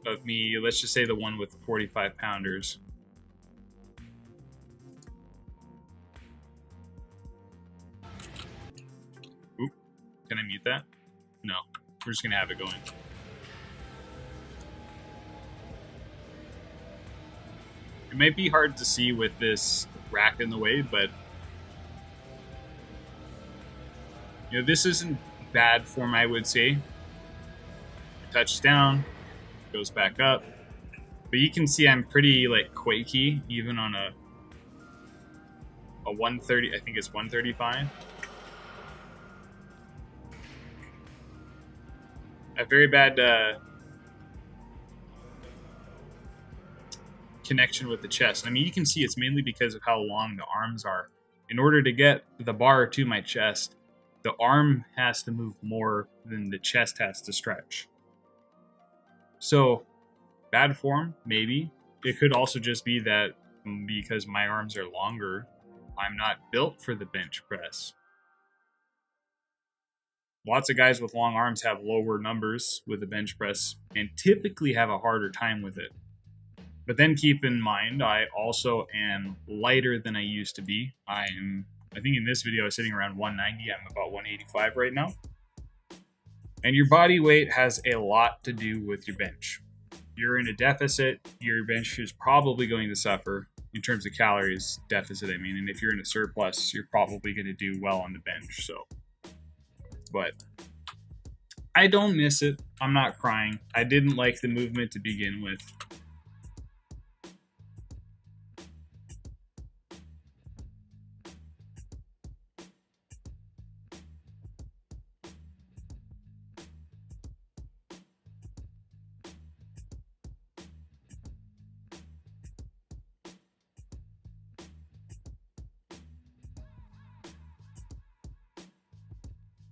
of me, let's just say the one with the 45 pounders. Oop, can I mute that? No, we're just gonna have it going. It might be hard to see with this rack in the way, but you know, this isn't bad form, I would say. Touches down, goes back up. But you can see I'm pretty like quaky, even on a 130, I think it's 135. A very bad connection with the chest. I mean, you can see it's mainly because of how long the arms are. In order to get the bar to my chest, the arm has to move more than the chest has to stretch. So, bad form, maybe. It could also just be that because my arms are longer, I'm not built for the bench press. Lots of guys with long arms have lower numbers with the bench press and typically have a harder time with it. But then keep in mind, I also am lighter than I used to be. I think in this video I was sitting around 190. I'm about 185 right now. And your body weight has a lot to do with your bench. You're in a deficit, your bench is probably going to suffer in terms of calories deficit, I mean. And if you're in a surplus, you're probably going to do well on the bench. So, but I don't miss it. I'm not crying. I didn't like the movement to begin with.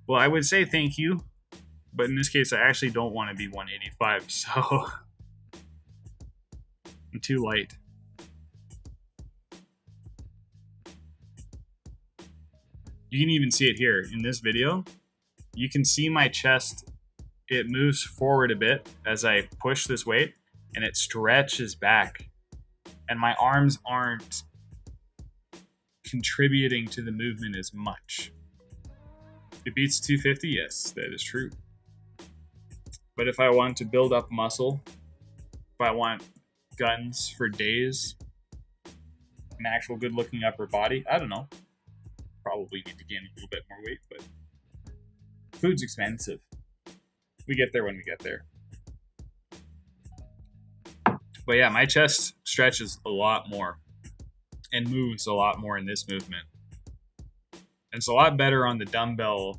Well, I would say thank you, but in this case, I actually don't want to be 185, so I'm too light. You can even see it here in this video. You can see my chest, it moves forward a bit as I push this weight, and it stretches back. And my arms aren't contributing to the movement as much. It beats 250, yes, that is true. But if I want to build up muscle, if I want guns for days, an actual good looking upper body, I don't know. Probably need to gain a little bit more weight, but food's expensive. We get there when we get there. But yeah, my chest stretches a lot more and moves a lot more in this movement. And it's a lot better on the dumbbell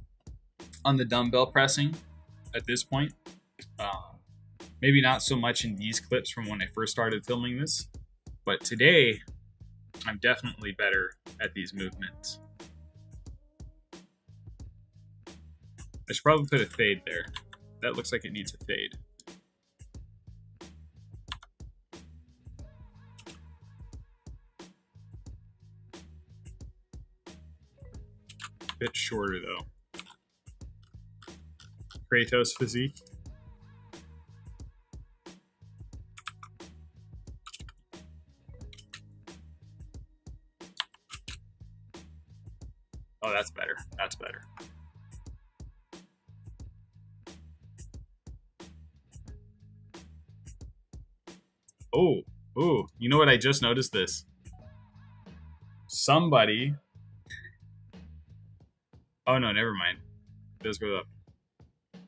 pressing at this point. Maybe not so much in these clips from when I first started filming this, but today I'm definitely better at these movements. I should probably put a fade there. That looks like it needs a fade. Bit shorter though. Kratos physique. that's better. That's better. Oh, you know what? I just noticed this. Somebody. Oh no, never mind. Those go up.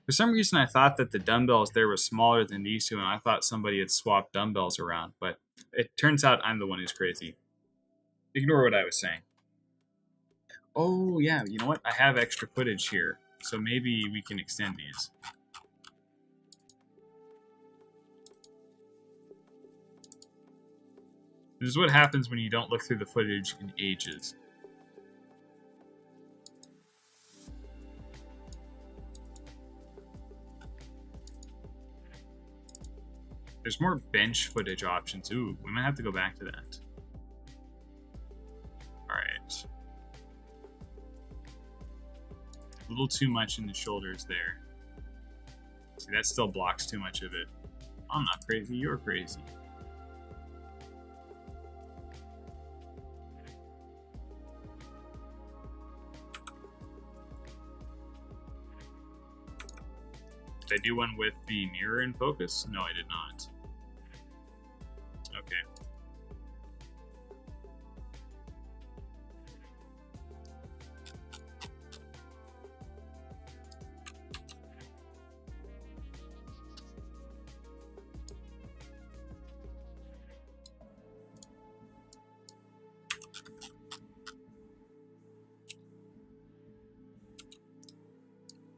For some reason, I thought that the dumbbells there were smaller than these two, and I thought somebody had swapped dumbbells around. But it turns out I'm the one who's crazy. Ignore what I was saying. Oh yeah, you know what? I have extra footage here, so maybe we can extend these. This is what happens when you don't look through the footage in ages. There's more bench footage options. Ooh, we might have to go back to that. Alright. A little too much in the shoulders there. See, that still blocks too much of it. I'm not crazy, you're crazy. Did I do one with the mirror in focus? No, I did not. Okay.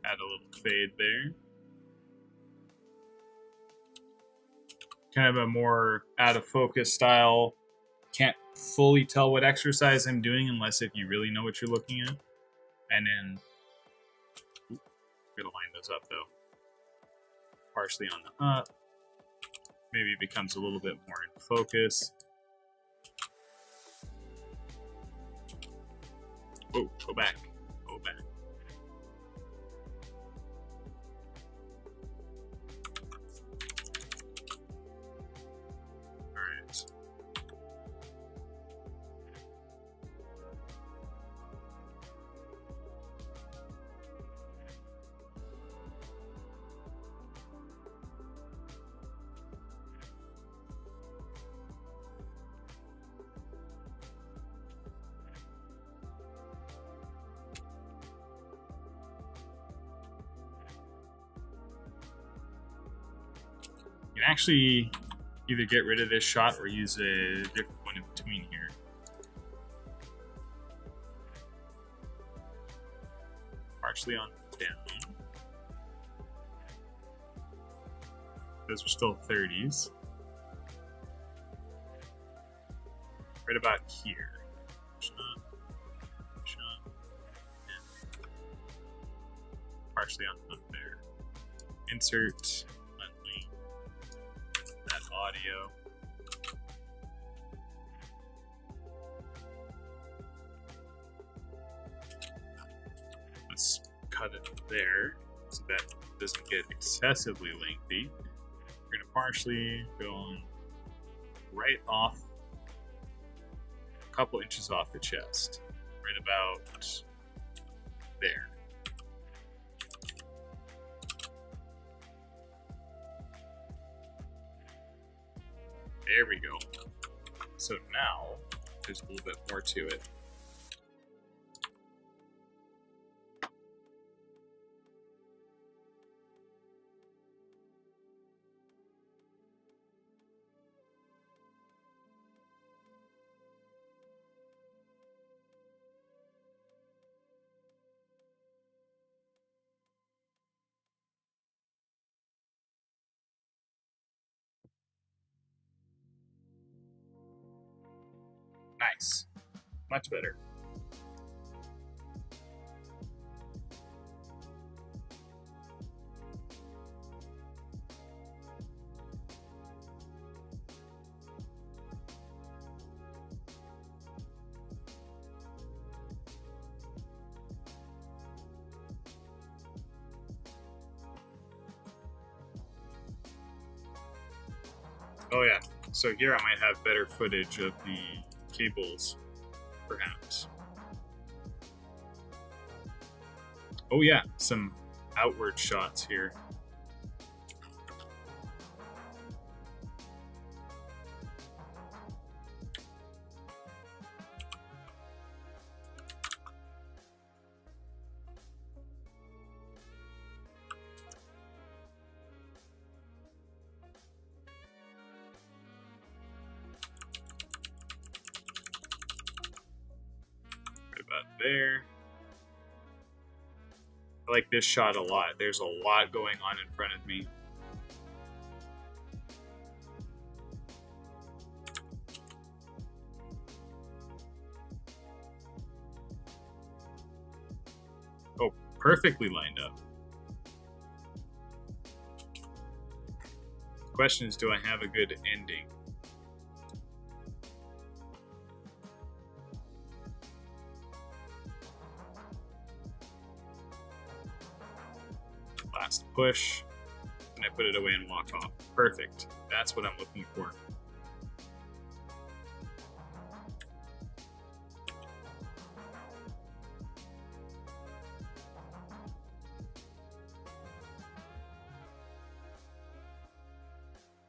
Add a little fade there. Kind of a more out of focus style. Can't fully tell what exercise I'm doing unless if you really know what you're looking at. And then, gotta line those up though. Partially on the up. Maybe it becomes a little bit more in focus. Oh, go back. Go back. You can actually either get rid of this shot or use a different one in between here. Partially on down. Those are still 30s. Right about here. Shot. And partially on up there. Insert. Audio. Let's cut it there so that doesn't get excessively lengthy. We're going to partially go on right off, a couple inches off the chest, right about there. There we go. So now, there's a little bit more to it. Nice. Much better. Oh yeah, so here I might have better footage of the cables, perhaps. Oh yeah, some outward shots here. There. I like this shot a lot. There's a lot going on in front of me. Oh, perfectly lined up. The question is, do I have a good ending? Last push, and I put it away and walk off. Perfect. That's what I'm looking for.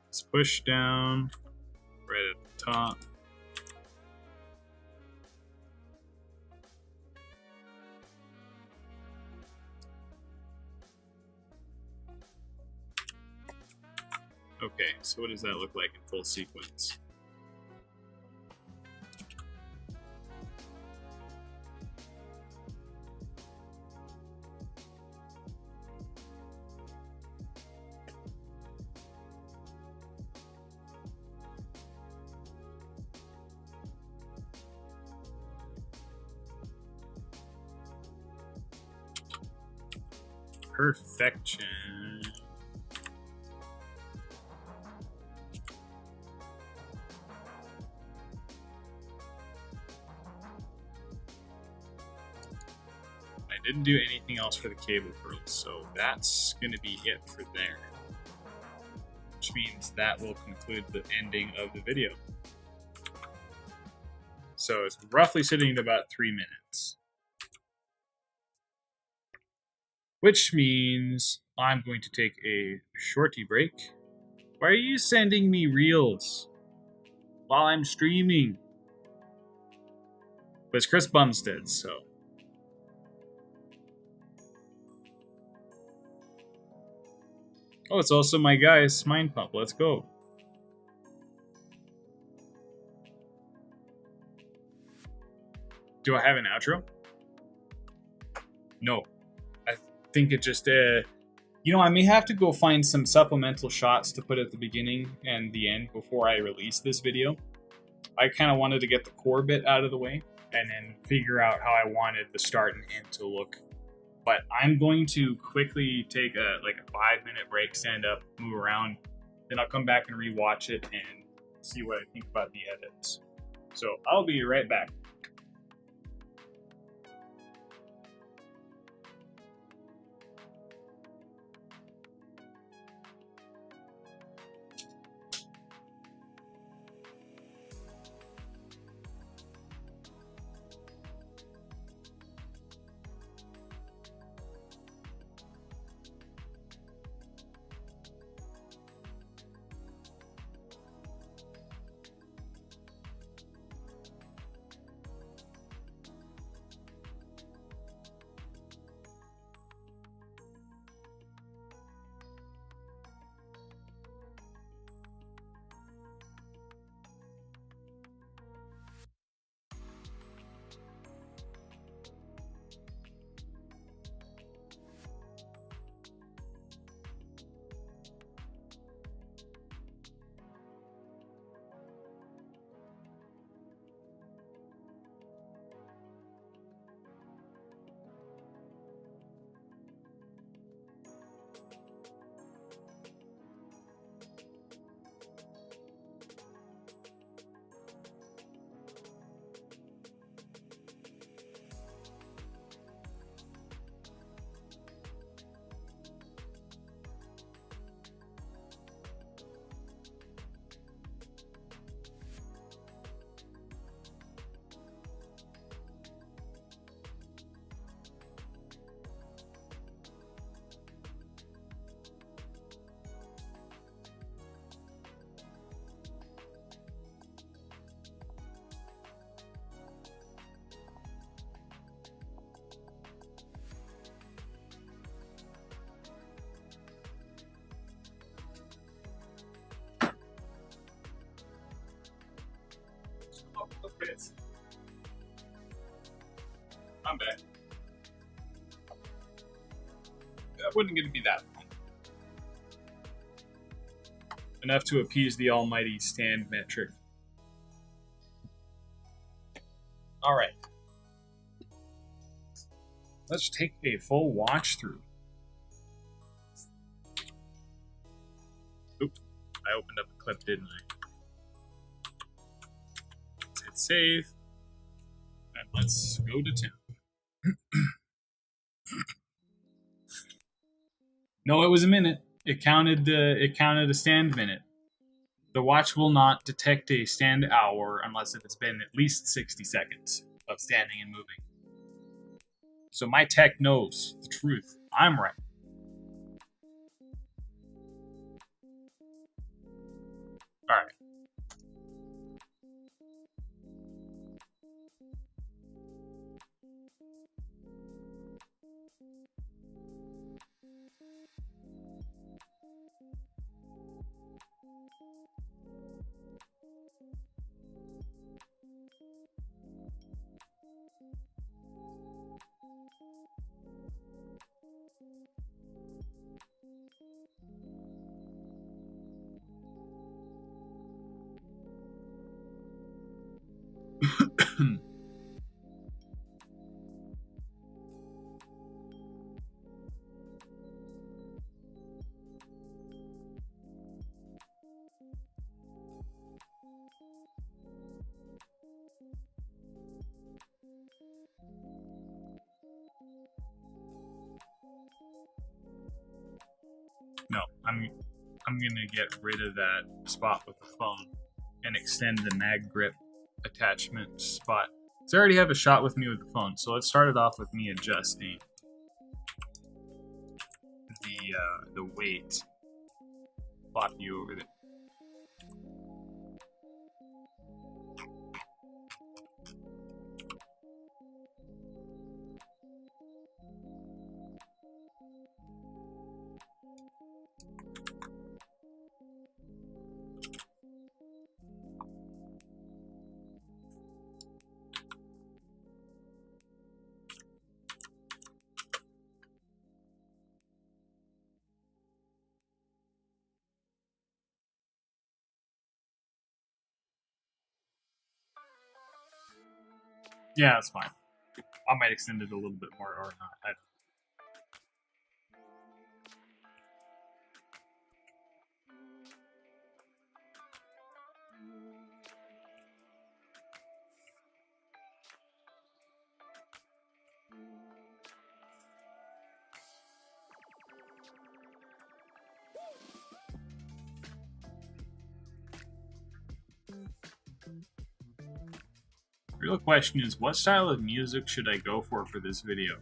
Let's push down right at the top. Okay, so what does that look like in full sequence? Perfection. I didn't do anything else for the cable curls, so that's going to be it for there. Which means that will conclude the ending of the video. So it's roughly sitting at about 3 minutes. Which means I'm going to take a shorty break. Why are you sending me reels while I'm streaming? But it's Chris Bumstead, so. Oh, it's also my guy, Mind Pump. Let's go. Do I have an outro? No. I think it just, I may have to go find some supplemental shots to put at the beginning and the end before I release this video. I kind of wanted to get the core bit out of the way and then figure out how I wanted the start and end to look. But I'm going to quickly take a 5-minute break, stand up, move around. Then I'll come back and rewatch it and see what I think about the edits. So I'll be right back. I'm back. That wasn't going to be that long. Enough to appease the almighty stand metric. Alright. Let's take a full watch through. Oop. I opened up a clip, didn't I? Let's hit save. And let's go to town. No, it was a minute. It counted a stand minute. The watch will not detect a stand hour unless it has been at least 60 seconds of standing and moving. So my tech knows the truth. I'm right. All right. No, I'm gonna get rid of that spot with the phone and extend the mag grip attachment spot. So I already have a shot with me with the phone, so let's start it off with me adjusting the weight. Flop you over there. Yeah, that's fine. I might extend it a little bit more or not. I don't know. The real question is, what style of music should I go for this video?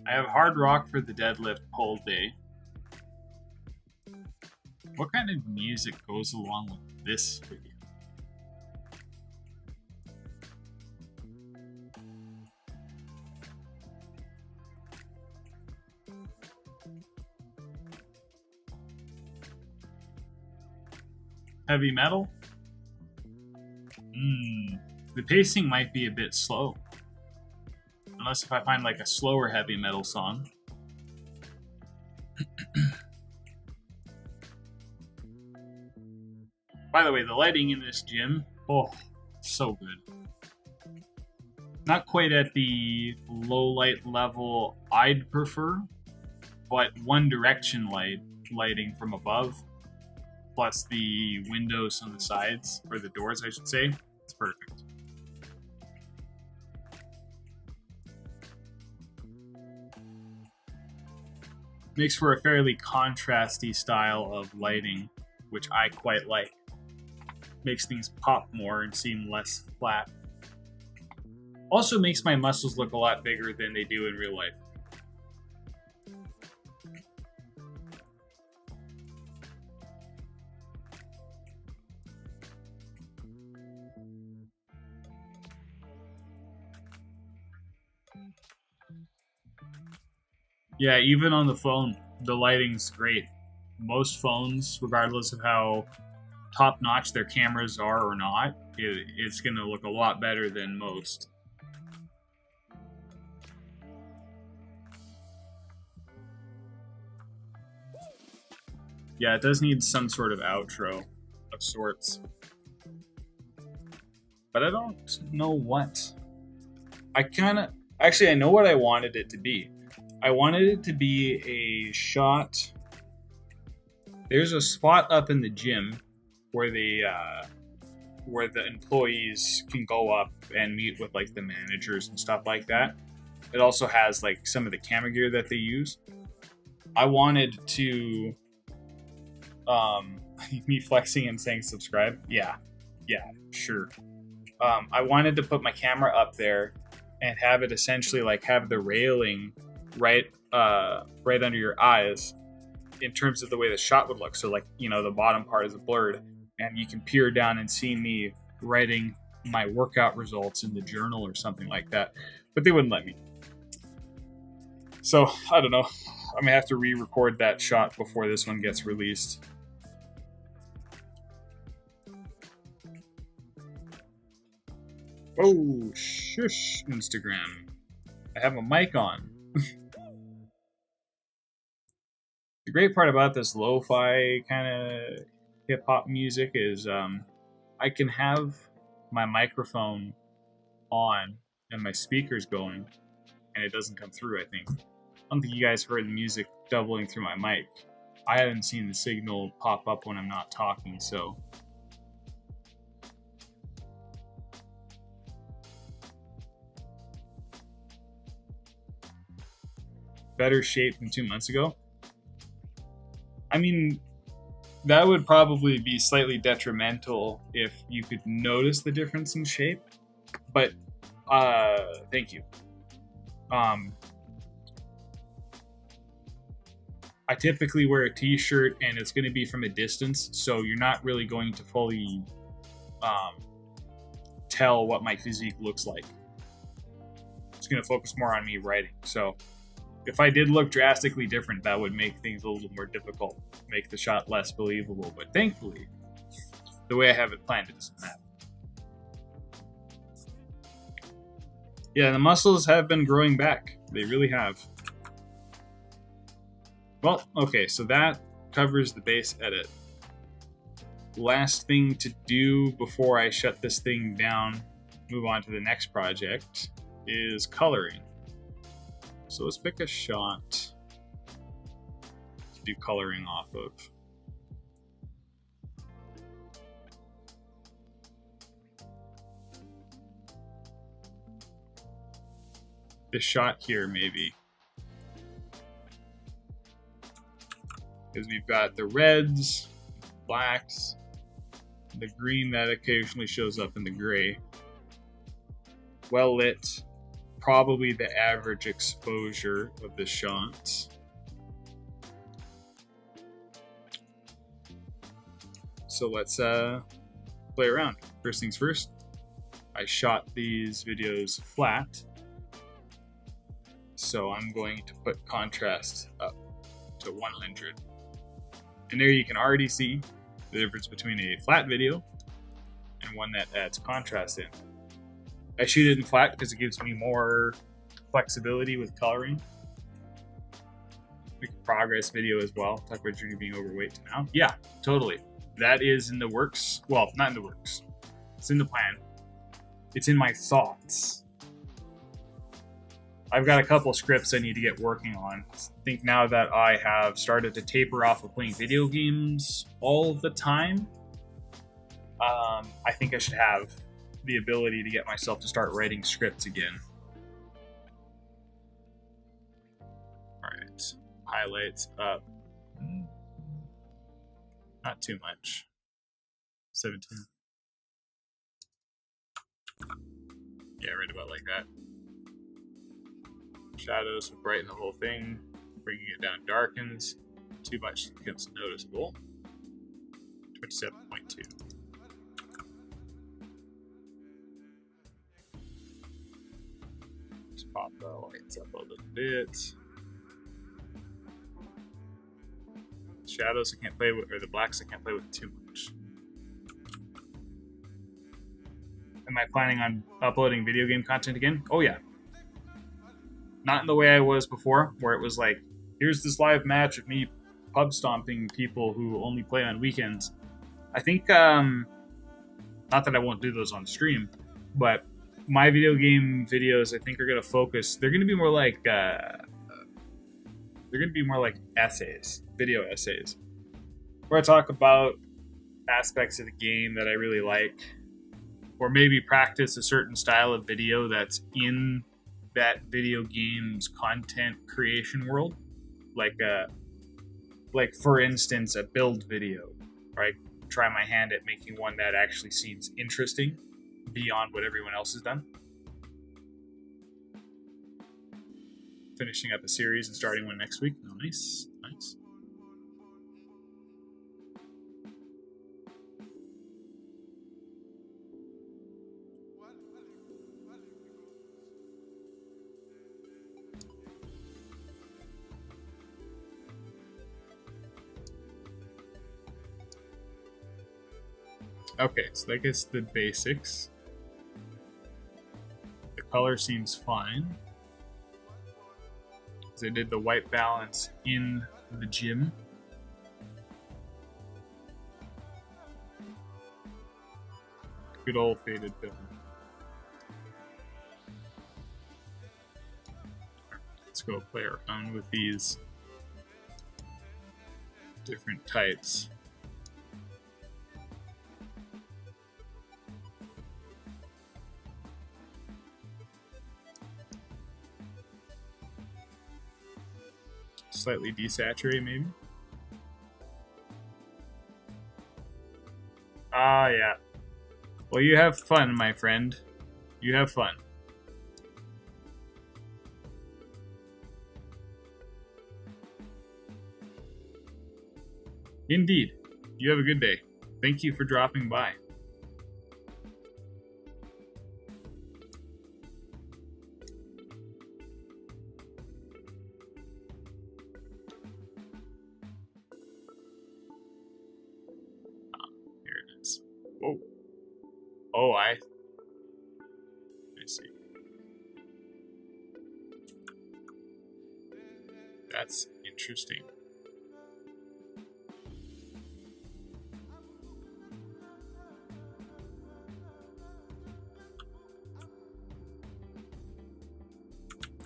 I have hard rock for the deadlift pull day. What kind of music goes along with this video? Heavy metal? The pacing might be a bit slow. Unless if I find like a slower heavy metal song. By the way, the lighting in this gym, oh, so good. Not quite at the low light level I'd prefer, but One Direction lighting from above, plus the windows on the sides, or the doors I should say, it's perfect. Makes for a fairly contrasty style of lighting, which I quite like. Makes things pop more and seem less flat. Also makes my muscles look a lot bigger than they do in real life. Yeah, even on the phone, the lighting's great. Most phones, regardless of how top-notch their cameras are or not, it's going to look a lot better than most. Yeah, it does need some sort of outro of sorts. But I don't know what. Actually, I know what I wanted it to be. I wanted it to be a shot. There's a spot up in the gym where where the employees can go up and meet with like the managers and stuff like that. It also has like some of the camera gear that they use. I wanted to me flexing and saying subscribe. Yeah, sure. I wanted to put my camera up there and have it essentially like have the railing right under your eyes in terms of the way the shot would look. So like, you know, the bottom part is blurred and you can peer down and see me writing my workout results in the journal or something like that. But they wouldn't let me. So I don't know. I'm gonna have to re-record that shot before this one gets released. Oh, shush, Instagram. I have a mic on. The great part about this lo-fi kind of hip-hop music is I can have my microphone on and my speakers going, and it doesn't come through, I think. I don't think you guys heard the music doubling through my mic. I haven't seen the signal pop up when I'm not talking, so... Better shape than 2 months ago? I mean, that would probably be slightly detrimental if you could notice the difference in shape, but thank you. I typically wear a t-shirt and it's going to be from a distance, so you're not really going to fully tell what my physique looks like. It's going to focus more on me writing, so if I did look drastically different, that would make things a little more difficult, make the shot less believable. But thankfully, the way I have it planned, it doesn't matter. Yeah, the muscles have been growing back. They really have. Well, okay, so that covers the base edit. Last thing to do before I shut this thing down, move on to the next project, is coloring. So let's pick a shot to do coloring off of. This shot here, maybe. Because we've got the reds, blacks, the green that occasionally shows up in the gray. Well lit. Probably the average exposure of the shots. So let's play around. First things first, I shot these videos flat. So I'm going to put contrast up to 100. And there you can already see the difference between a flat video and one that adds contrast in. I shoot it in flat because it gives me more flexibility with coloring. Make a progress video as well. Talk about Junior being overweight to now. Yeah, totally. That is in the works. Well, not in the works. It's in the plan. It's in my thoughts. I've got a couple scripts I need to get working on. I think now that I have started to taper off of playing video games all the time, I think I should have the ability to get myself to start writing scripts again. Alright, highlights up. Not too much. 17. Yeah, right about like that. Shadows will brighten the whole thing. Bringing it down darkens. Too much becomes noticeable. 27.2. Pop the lights up a little bit. Shadows I can't play with, or the blacks I can't play with too much. Am I planning on uploading video game content again? Oh yeah. Not in the way I was before, where it was like, here's this live match of me pub stomping people who only play on weekends. I think, not that I won't do those on stream, but my video game videos, I think, are going to focus. They're going to be more like essays, video essays, where I talk about aspects of the game that I really like, or maybe practice a certain style of video that's in that video game's content creation world, like for instance, a build video, right? Try my hand at making one that actually seems interesting beyond what everyone else has done. Finishing up a series and starting one next week. Nice. Okay, so that gets the basics. The color seems fine. Because I did the white balance in the gym. Good old faded film. Let's go play around with these different types. Slightly desaturate, maybe. Ah, yeah. Well, you have fun, my friend. You have fun. Indeed. You have a good day. Thank you for dropping by. Oh, I see. That's interesting.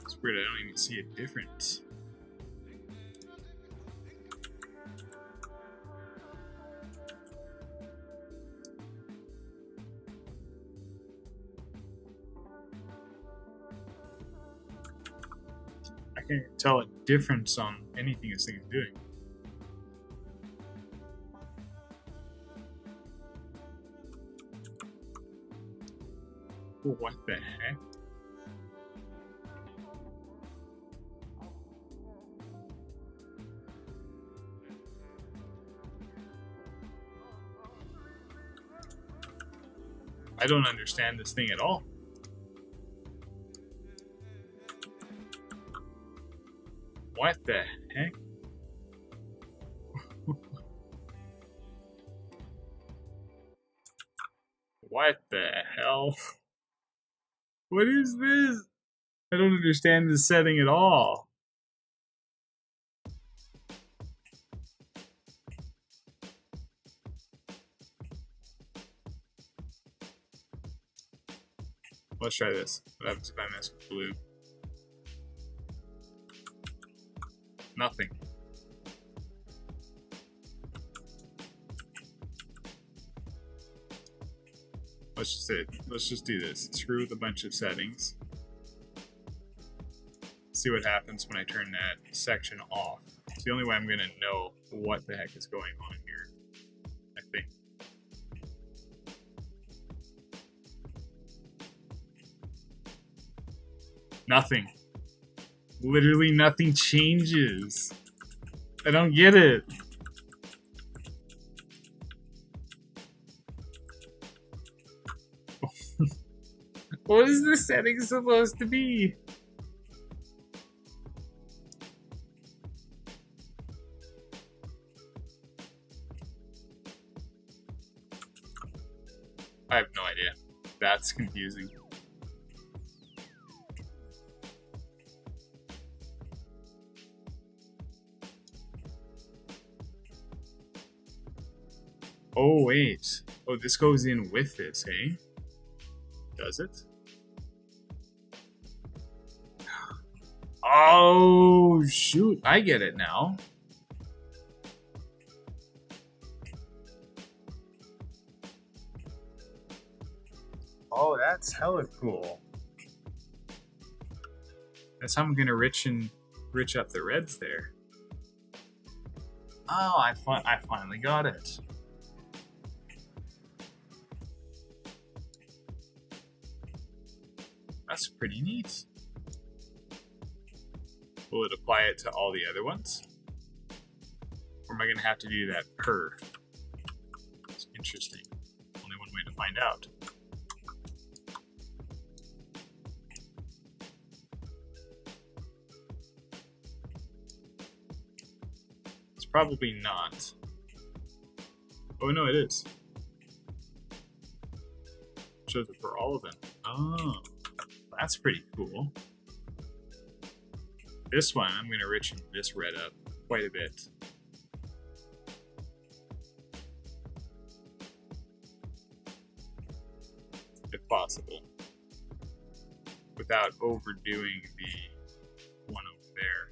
It's weird, I don't even see a difference. I can't tell a difference on anything this thing is doing. What the heck? I don't understand this thing at all. What the heck? What the hell? What is this? I don't understand this setting at all. Let's try this. What happens if I mess with blue? Nothing. Let's just do this. Screw with a bunch of settings. See what happens when I turn that section off. It's the only way I'm gonna know what the heck is going on here, I think. Nothing. Literally nothing changes. I don't get it. What is this setting supposed to be? I have no idea. That's confusing. Oh, wait. Oh, this goes in with this, hey? Does it? Oh, shoot. I get it now. Oh, that's hella cool. That's how I'm gonna rich up the reds there. Oh, I finally got it. That's pretty neat. Will it apply it to all the other ones? Or am I gonna have to do that per? It's interesting. Only one way to find out. It's probably not. Oh no, it is. Shows it for all of them. Oh, that's pretty cool. This one, I'm going to richen this red up quite a bit. If possible. Without overdoing the one over there.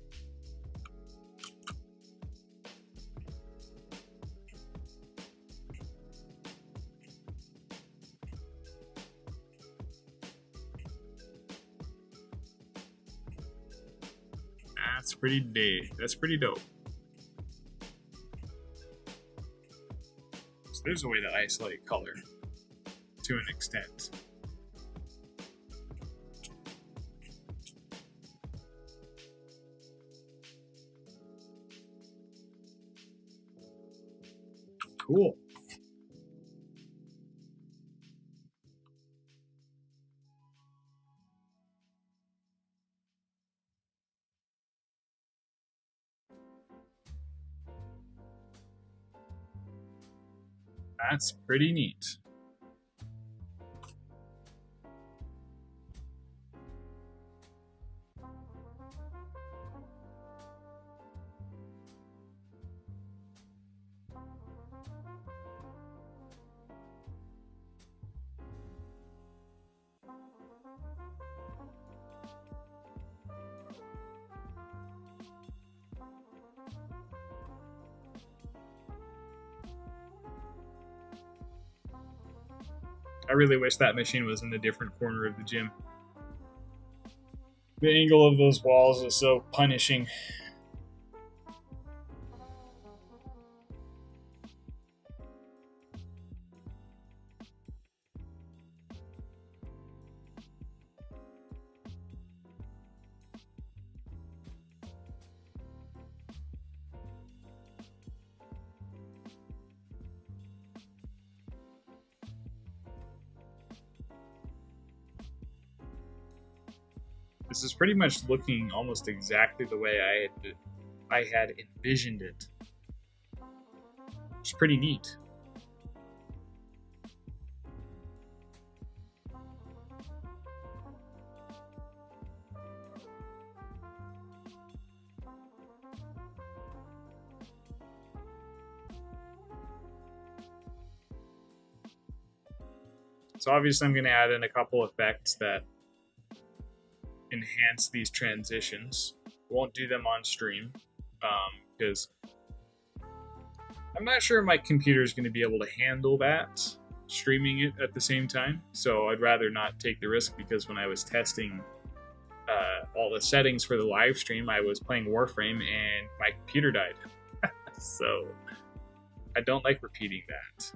That's pretty dope. So there's a way to isolate color to an extent. Cool. That's pretty neat. I really wish that machine was in a different corner of the gym. The angle of those walls is so punishing. This is pretty much looking almost exactly the way I had envisioned it. It's pretty neat. So obviously I'm going to add in a couple effects that enhance these transitions. Won't do them on stream because I'm not sure my computer is going to be able to handle that, streaming it at the same time. So I'd rather not take the risk, because when I was testing all the settings for the live stream, I was playing Warframe and my computer died. So I don't like repeating that.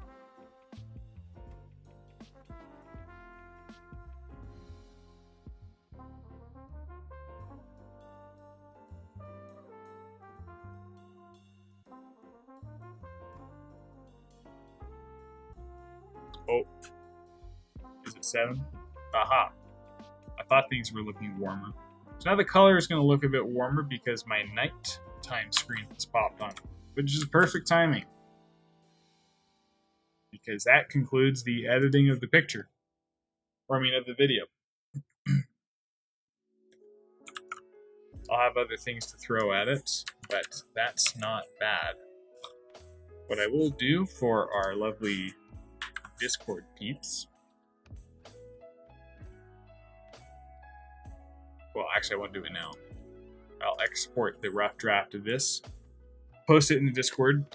Oh, is it 7? Aha. I thought things were looking warmer. So now the color is going to look a bit warmer because my nighttime screen has popped on, which is perfect timing, because that concludes the editing of the picture. Or I mean of the video. I'll have other things to throw at it, but that's not bad. what I will do for our lovely Discord peeps. Well, actually, I won't do it now. I'll export the rough draft of this, post it in the Discord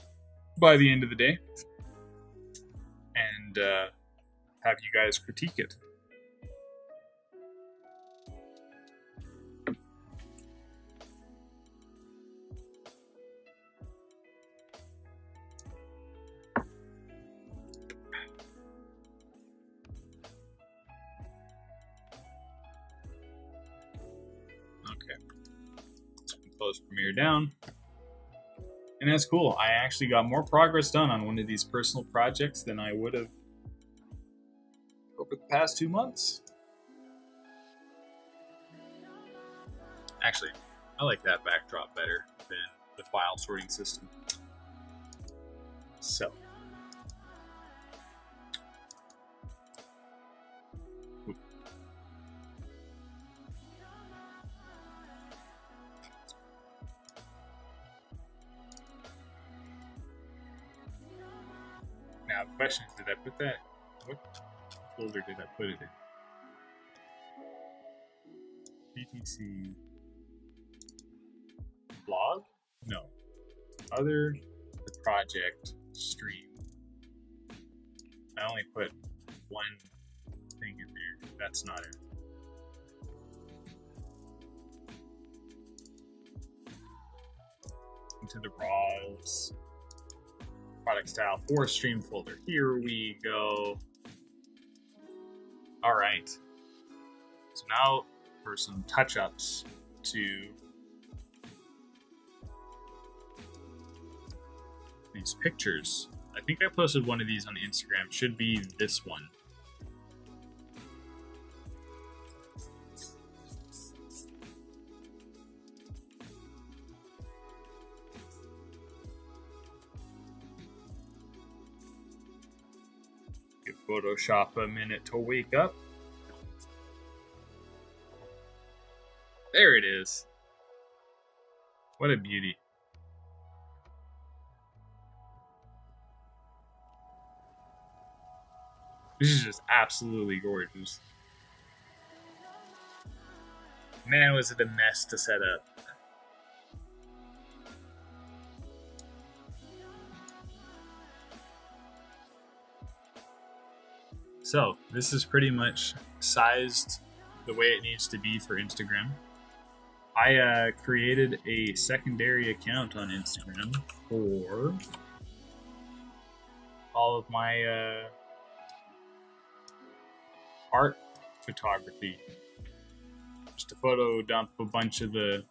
by the end of the day, and have you guys critique it. Close Premiere down. And that's cool. I actually got more progress done on one of these personal projects than I would have over the past 2 months. Actually, I like that backdrop better than the file sorting system. So. Now, the question is, did I put that? What folder did I put it in? BTC blog? No. Other the project stream. I only put one thing in there. That's not it. Into the raws. Product style for stream folder. Here we go. All right. So now for some touch-ups to these pictures. I think I posted one of these on Instagram. Should be this one. Give Photoshop a minute to wake up. There it is. What a beauty. This is just absolutely gorgeous. Man, was it a mess to set up. So, this is pretty much sized the way it needs to be for Instagram. I created a secondary account on Instagram for all of my art photography. Just to photo dump a bunch of the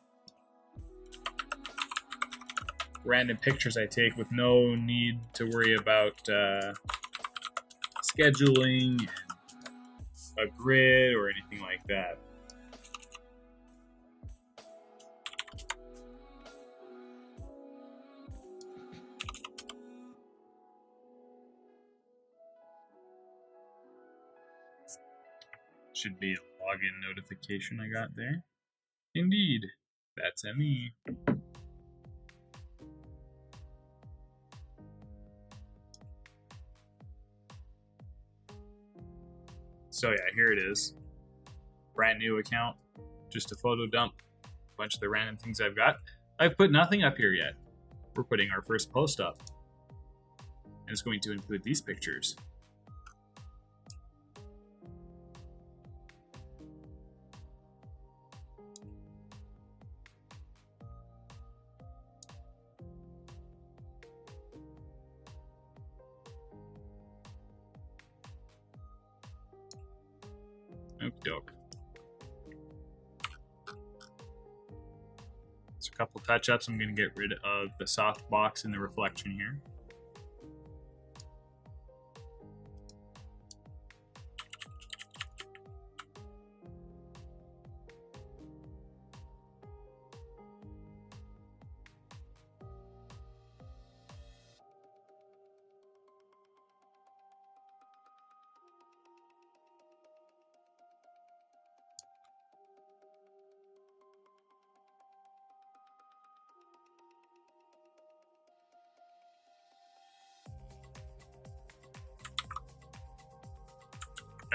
random pictures I take with no need to worry about scheduling, a grid, or anything like that. Should be a login notification I got there. Indeed, that's me. So yeah, here it is. Brand new account, just a photo dump, a bunch of the random things I've got. I've put nothing up here yet. We're putting our first post up. And it's going to include these pictures. Okey-doke. So a couple touch-ups. I'm going to get rid of the soft box and the reflection here.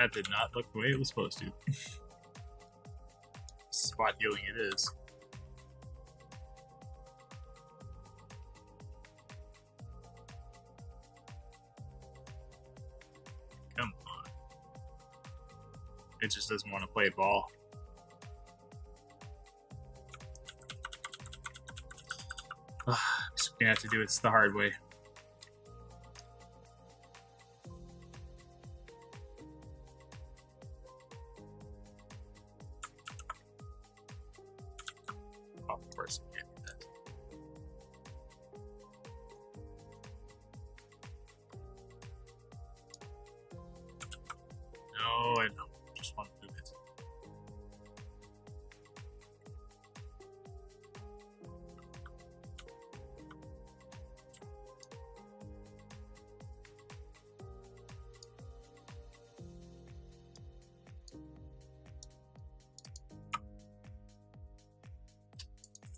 That did not look the way it was supposed to. Spot healing it is. Come on. It just doesn't want to play ball. Just gonna have to do it the hard way. Of course, I can't do that. No, I don't. Just want to do it.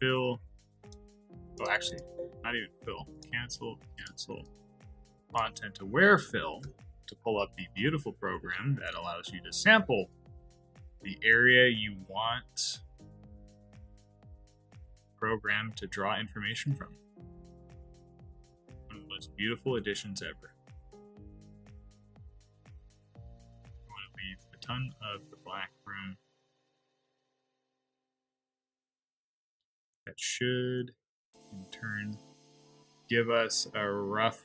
Fill. Oh, actually, not even fill. Cancel. Content aware fill to pull up the beautiful program that allows you to sample the area you want program to draw information from. One of the most beautiful additions ever. I want to leave a ton of the black room. That should, in turn, give us a rough,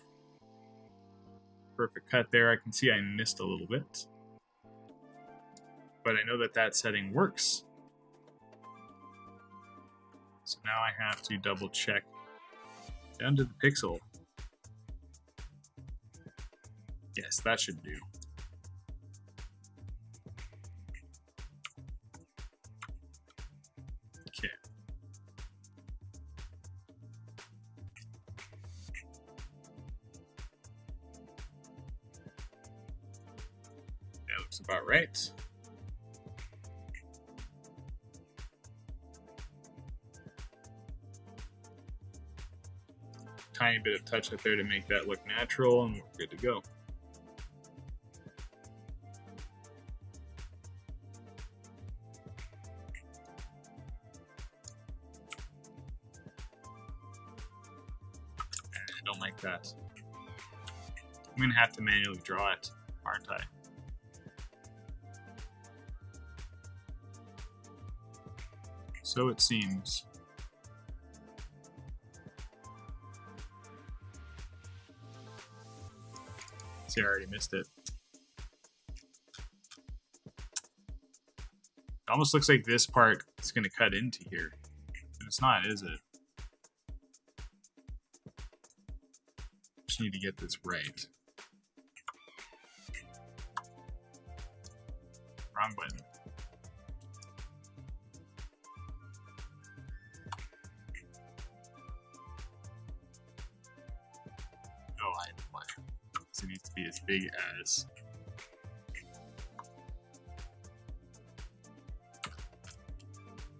perfect cut there. I can see I missed a little bit. But I know that that setting works. So now I have to double check down to the pixel. Yes, that should do. Okay. That looks about right. Tiny bit of touch up there to make that look natural, and we're good to go. I don't like that. I'm gonna have to manually draw it, aren't I? So it seems. See, I already missed it. It almost looks like this part is going to cut into here. But it's not, is it? Just need to get this right. Wrong button. Oh, I had to play. It needs to be as big as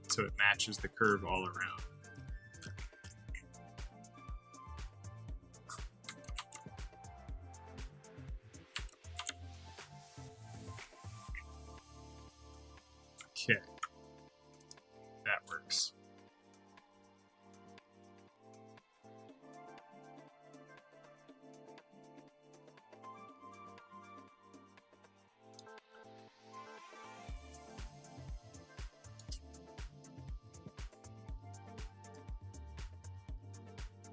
so it matches the curve all around. Okay, that works.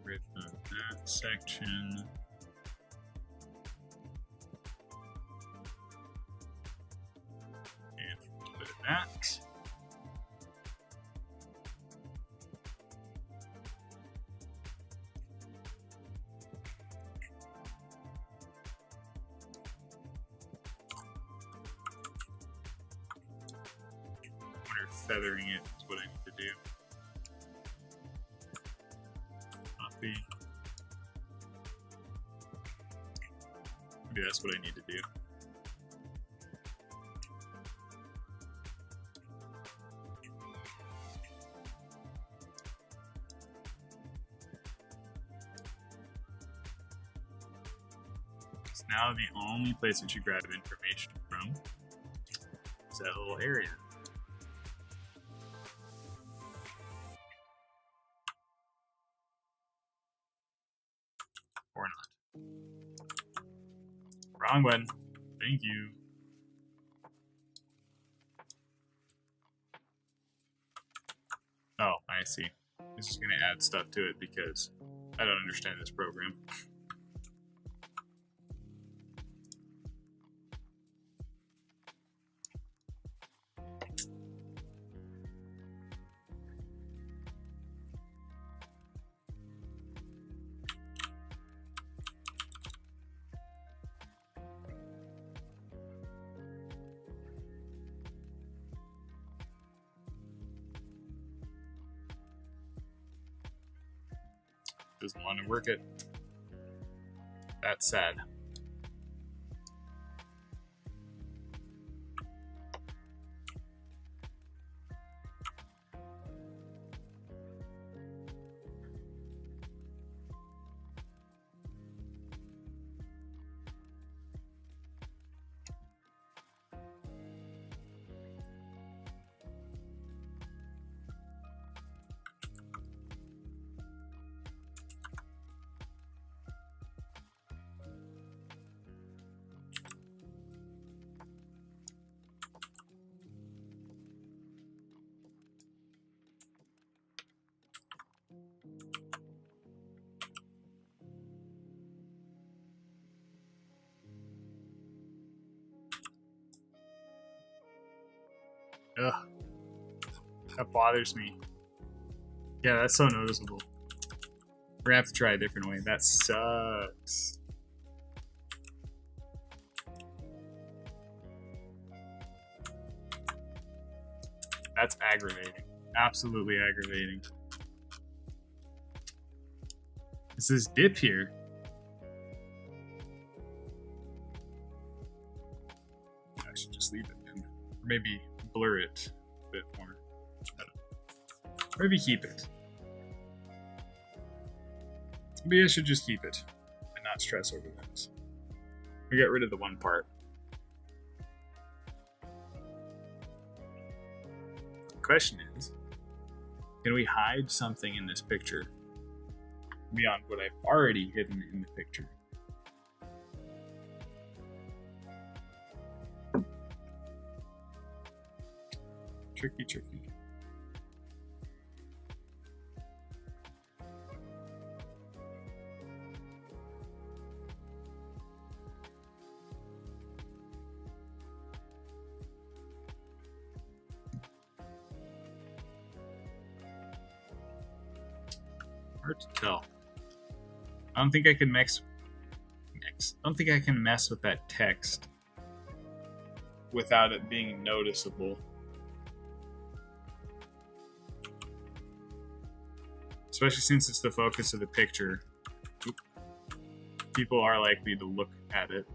Rid of that section. And a little bit of that. I wonder if feathering it is what I need to do. Maybe that's what I need to do. So now the only place that you grab information from is that little area. Or not. Wrong button. Thank you. Oh, I see. This is going to add stuff to it because I don't understand this program. Doesn't want to work it. That's sad. Ugh. That bothers me. Yeah, that's so noticeable. We're gonna have to try a different way. That sucks. That's aggravating. Absolutely aggravating. It's this dip here. I should just leave it in. Or maybe blur it a bit more. I don't know. Maybe keep it. Maybe I should just keep it and not stress over this. We get rid of the one part. The question is, can we hide something in this picture beyond what I've already hidden in the picture? Tricky, tricky. Hard to tell. I don't think I can I don't think I can mess with that text without it being noticeable. Especially since it's the focus of the picture. People are likely to look at it.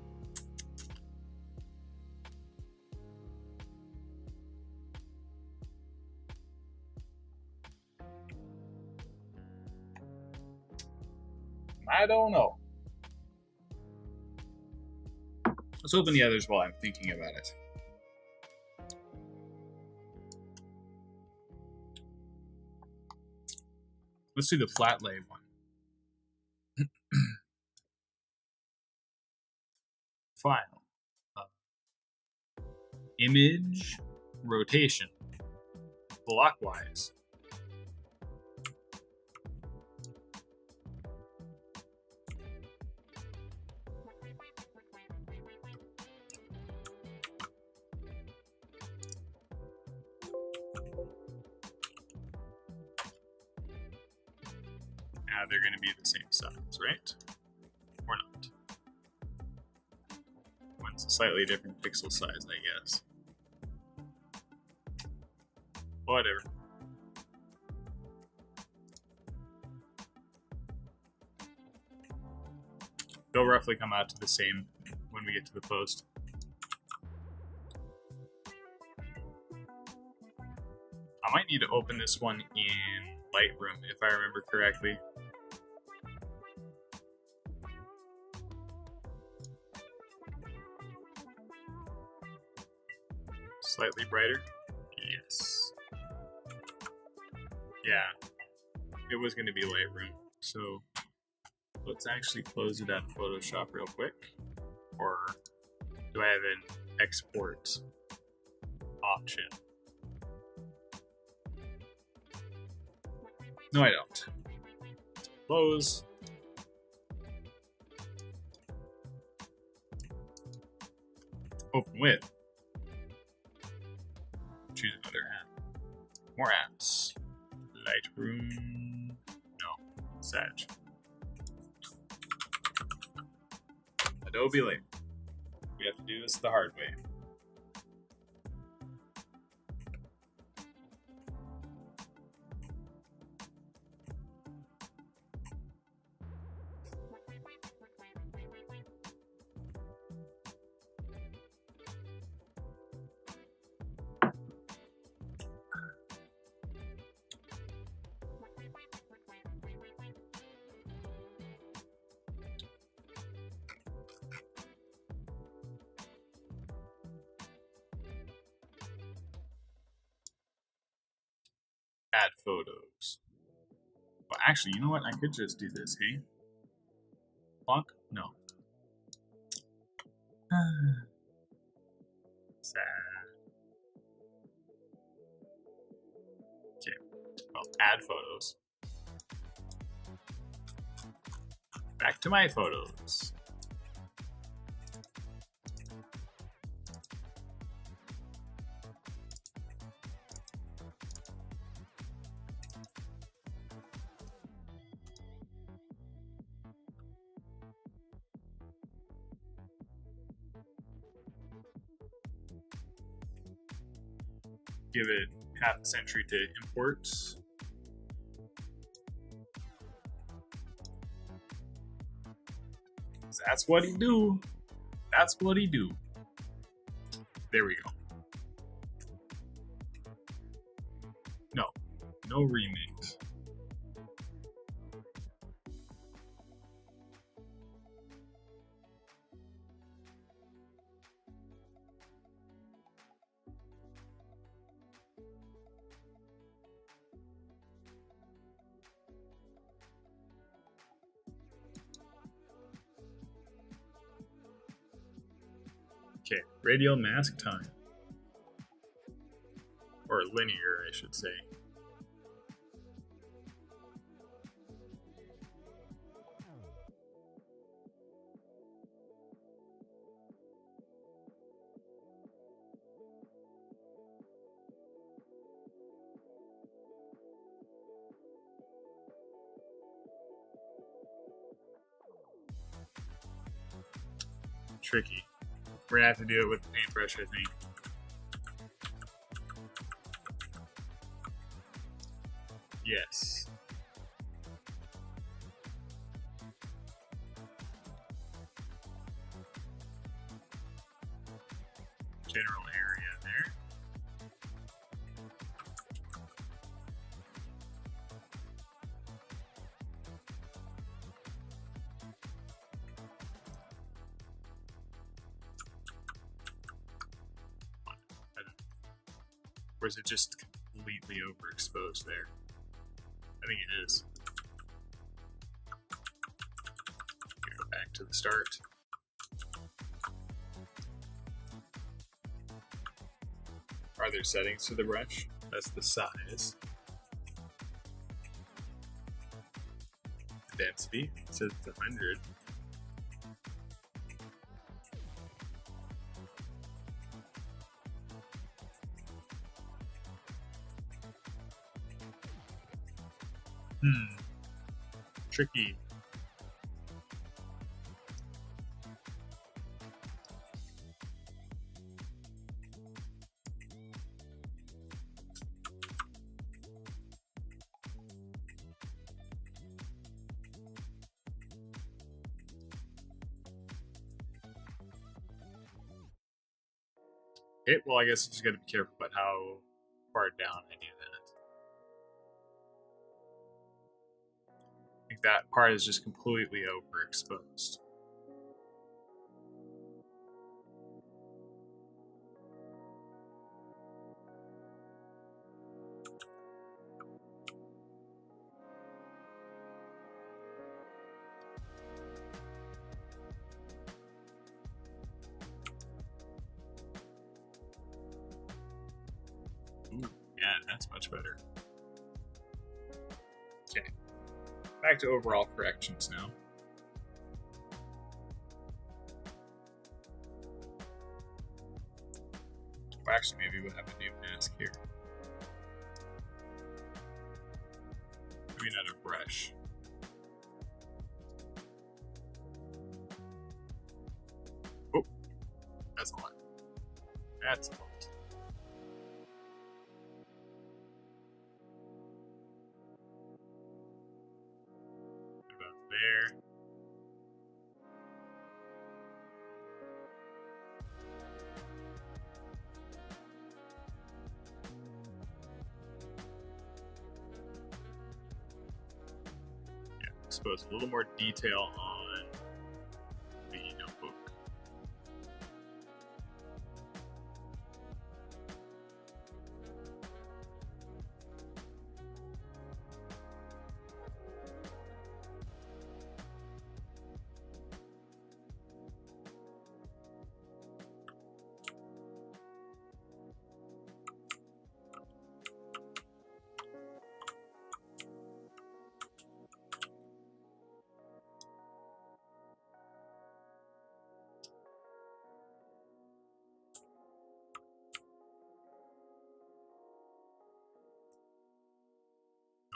I don't know. Let's open the others while I'm thinking about it. Let's do the flat lay one. File. Image rotation. Blockwise. Now they're going to be the same size, right? Or not. One's a slightly different pixel size, I guess. Whatever. They'll roughly come out to the same when we get to the post. I might need to open this one in Lightroom if I remember correctly. Slightly brighter? Yes. Yeah, it was going to be Lightroom. So let's actually close it out of Photoshop real quick. Or do I have an export option? No, I don't. Close. Open with. Choose another app. More apps. Lightroom. No. Sag. Adobe Lightroom. We have to do this the hard way. Add photos. Well, actually, you know what? I could just do this, hey? Clock? No. Sad. Okay. Well, add photos. Back to my photos. Give it half a century to import. That's what he do. That's what he do. There we go. No remix. Okay, radial mask time. Or linear, I should say. Tricky. We're gonna have to do it with the paintbrush, I think. Yes. General area there. Or is it just completely overexposed there? I think it is. Go back to the start. Are there settings to the brush? That's the size. The density, it says it's 100. Tricky. Okay, well, I guess you just got to be careful about how far down I do that. I think that part is just completely overexposed. Ooh, yeah, that's much better. Okay, back to overall corrections now. Well, actually, maybe we'll have a new mask here. Maybe not a brush. Oh, that's a lot. That's a lot. About there. Yeah, expose a little more detail on the notebook.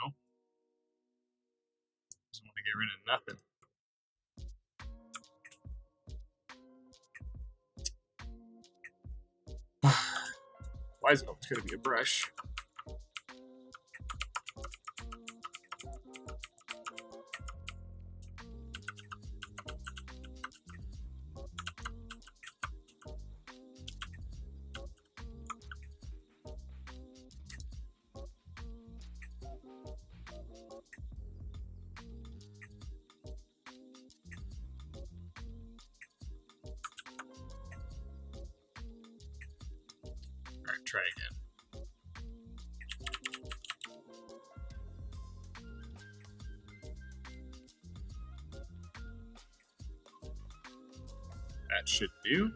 No, just want to get rid of nothing. Why is it always going to be a brush? Alright, try again. That should do.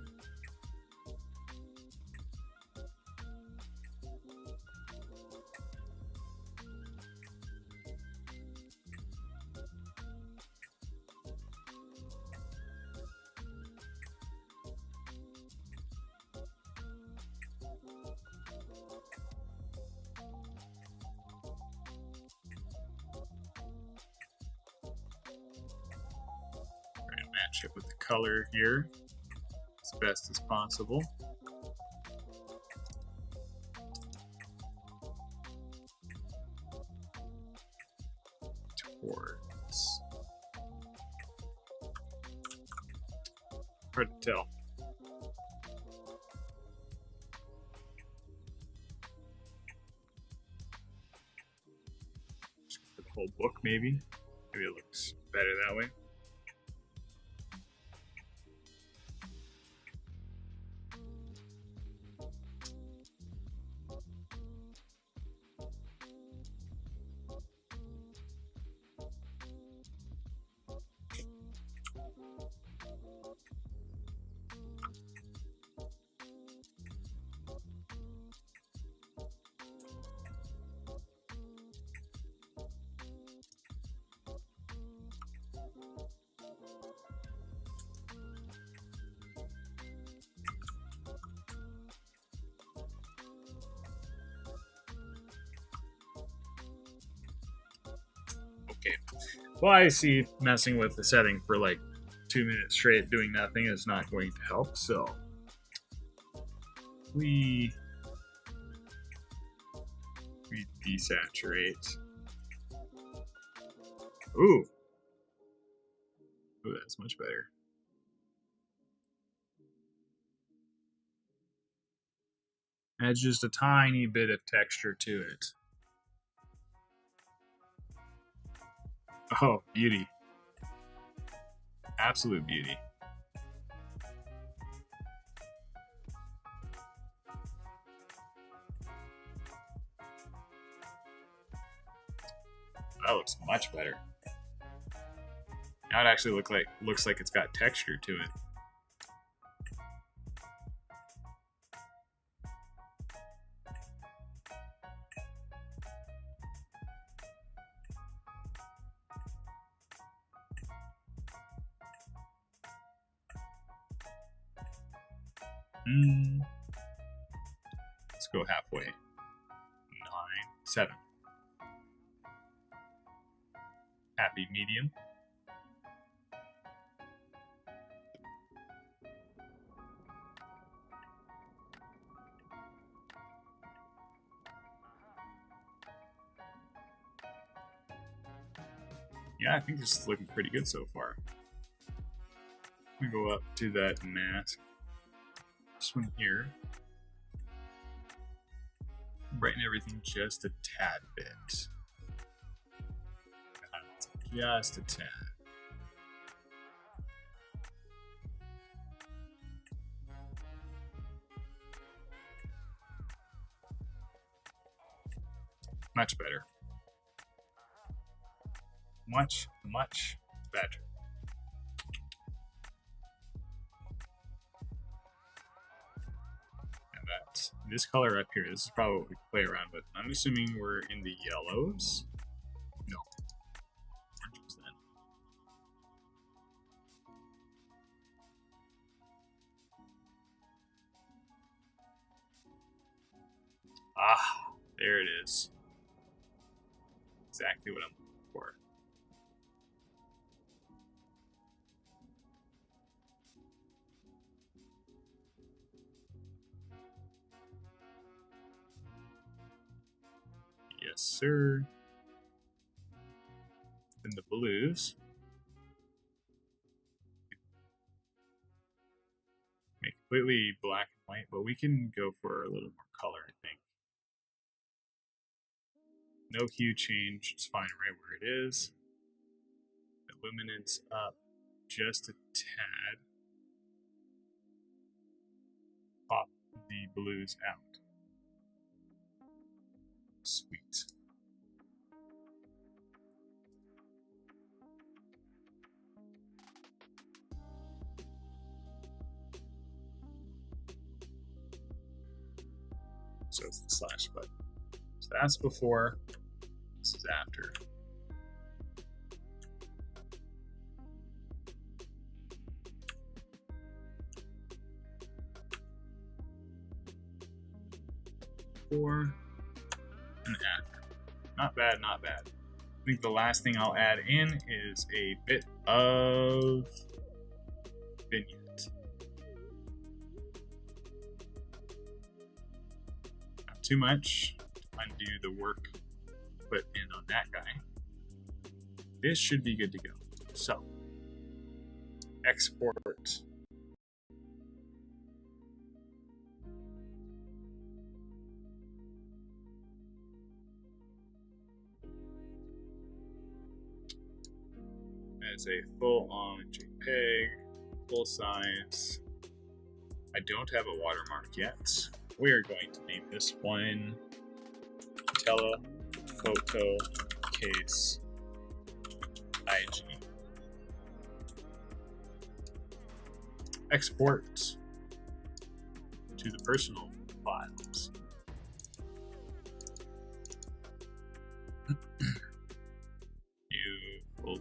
Try and match it with the color here as best as possible. Towards. Hard to tell. The whole book, maybe. Maybe it looks better that way. Okay. Well, I see messing with the setting for like 2 minutes straight doing nothing is not going to help, so we desaturate. Ooh, that's much better. Adds just a tiny bit of texture to it. Oh, beauty. Absolute beauty. That looks much better. Now it actually looks like it's got texture to it. Let's go halfway. 9, 7. Happy medium. Yeah, I think this is looking pretty good so far. We go up to that mask. This one here. Brighten everything just a tad bit. Just a tad. Much better. Much, much better. And that's this color up here. This is probably what we play around with. I'm assuming we're in the yellows. No. Oranges then. Ah, there it is. Exactly what I'm looking for. Yes, sir. Then the blues. Make completely black and white, but we can go for a little more color, I think. No hue change, it's fine right where it is. The luminance up just a tad. Pop the blues out. Sweet. So it's the slash button. So that's before, this is after. Before and after. Not bad, not bad. I think the last thing I'll add in is a bit of vignette. Not too much to undo the work put in on that guy. This should be good to go. So, export. As a full-on JPEG, full size. I don't have a watermark yet. We are going to name this one Telephoto Case IG. Export to the personal files.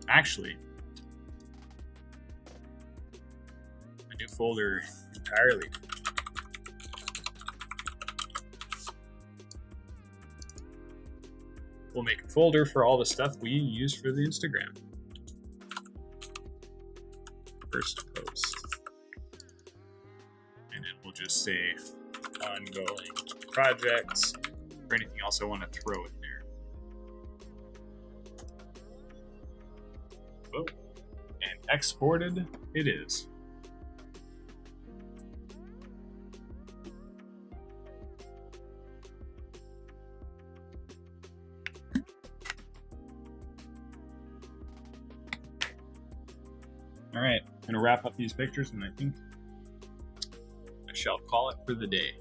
Actually, a new folder entirely. We'll make a folder for all the stuff we use for the Instagram. First post. And then we'll just say ongoing projects or anything else I want to throw in there. Oh, and exported it is. All right, I'm gonna wrap up these pictures, and I think I shall call it for the day.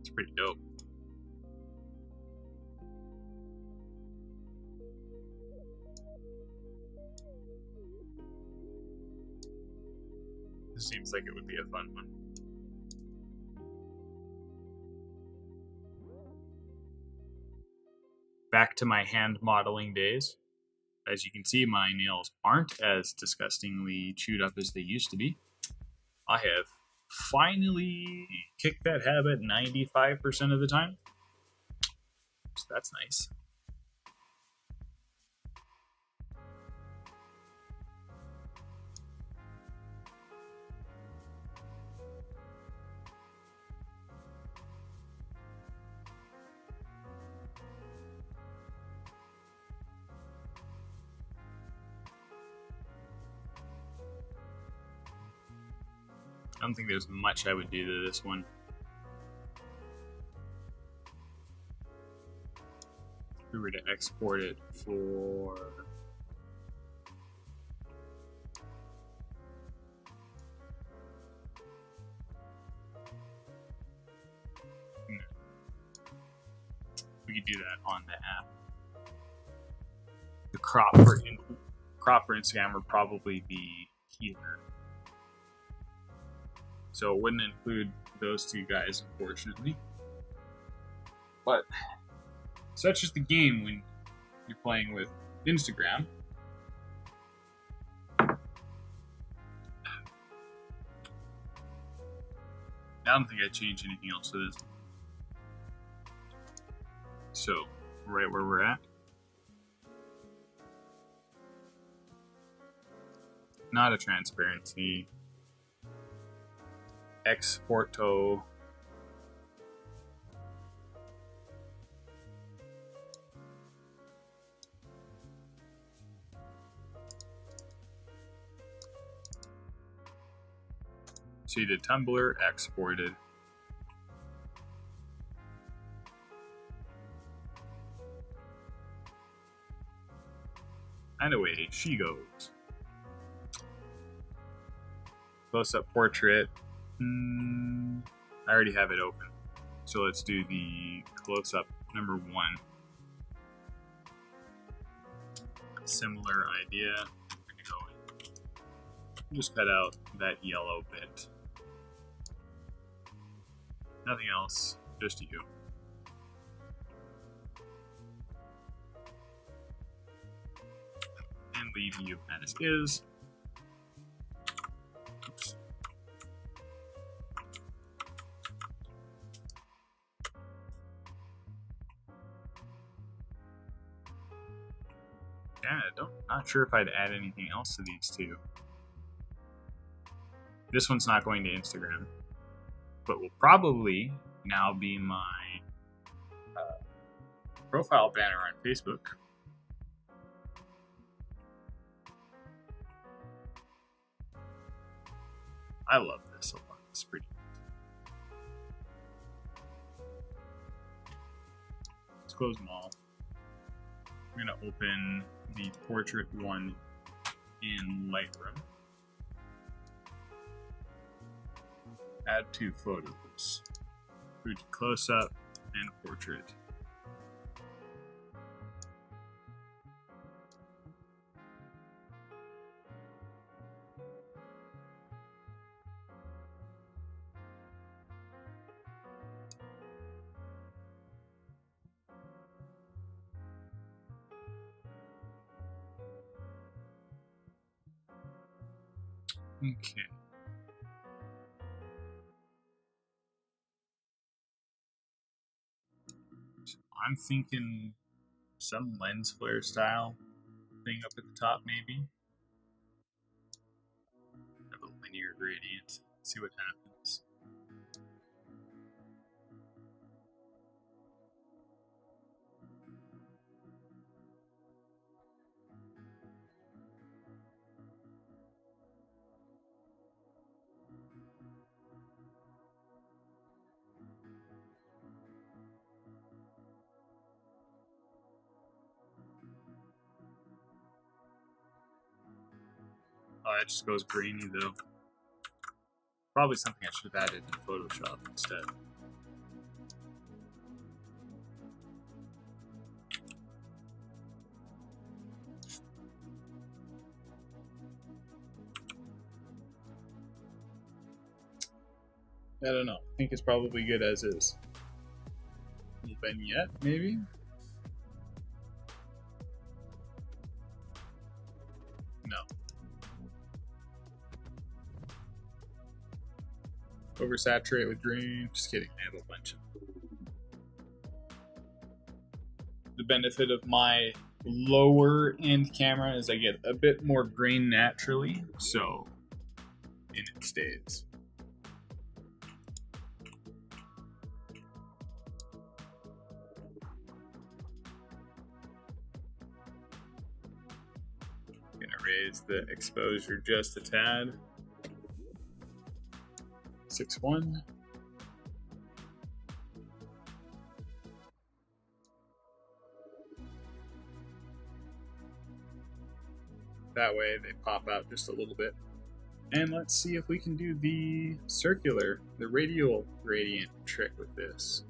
It's pretty dope. This seems like it would be a fun one. back to my hand modeling days. As you can see, my nails aren't as disgustingly chewed up as they used to be. I have finally kicked that habit 95% of the time. So that's nice. I don't think there's much I would do to this one. If we were to export it for... we could do that on the app. The crop for Instagram would probably be here. So it wouldn't include those two guys, unfortunately. But such is the game when you're playing with Instagram. I don't think I'd change anything else to this. So, right where we're at. Not a transparency. Exporto. See the Tumblr exported. And away she goes. Close-up portrait. I already have it open. So let's do the close-up number 1. Similar idea. I'm gonna go just cut out that yellow bit. Nothing else, just you. And leave you as is. Oops. Yeah, not sure if I'd add anything else to these two. This one's not going to Instagram, but will probably now be my profile banner on Facebook. I love this a lot. It's pretty. Let's close them all. I'm going to open the portrait one in Lightroom. Add 2 photos. Fuji close-up and portrait. Okay. So I'm thinking some lens flare style thing up at the top, maybe. Have a linear gradient. See what happens. Oh, it just goes grainy though. Probably something I should have added in Photoshop instead. I don't know. I think it's probably good as is. Little vignette, maybe? oversaturate with green. Just kidding, I have a bunch of. The benefit of my lower end camera is I get a bit more grain naturally, so and it stays. Gonna raise the exposure just a tad. 6.1. That way they pop out just a little bit. And let's see if we can do the circular, the radial gradient trick with this.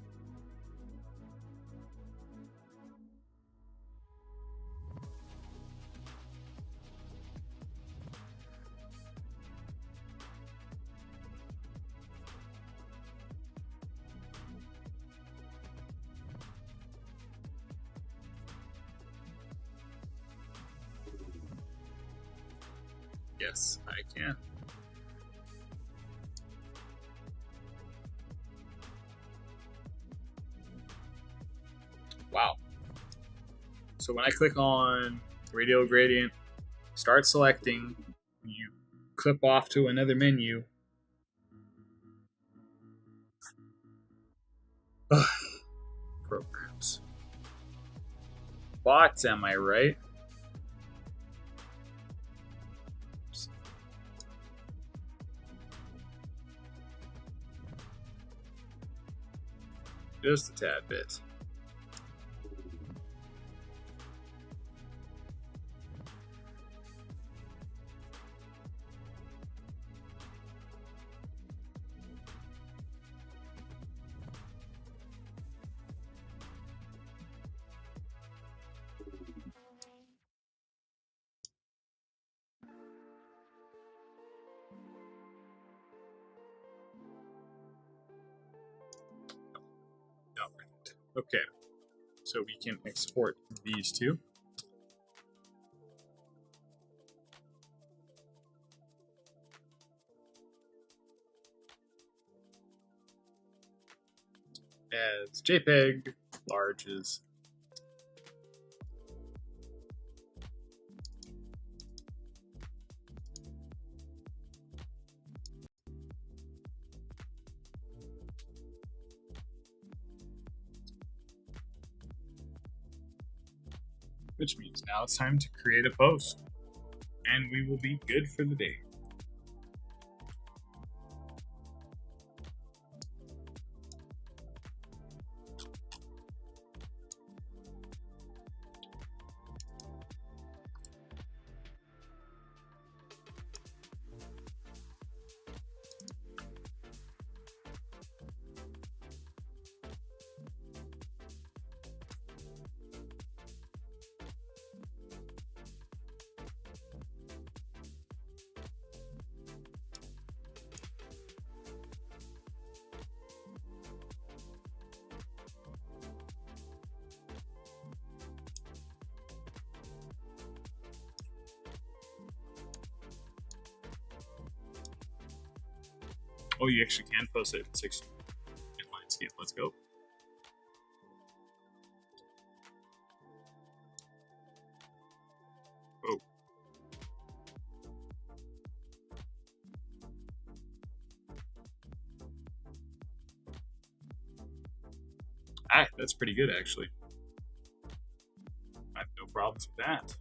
Yes, I can. Wow. So when I click on radial gradient, start selecting, you clip off to another menu. Programs. Bots, am I right? Just a tad bit. Okay, so we can export these two. As JPEG, larges. Which means now it's time to create a post, and we will be good for the day. Oh, you actually can post it at 60 inline scale. Let's go. Oh. Ah, that's pretty good, actually. I have no problems with that.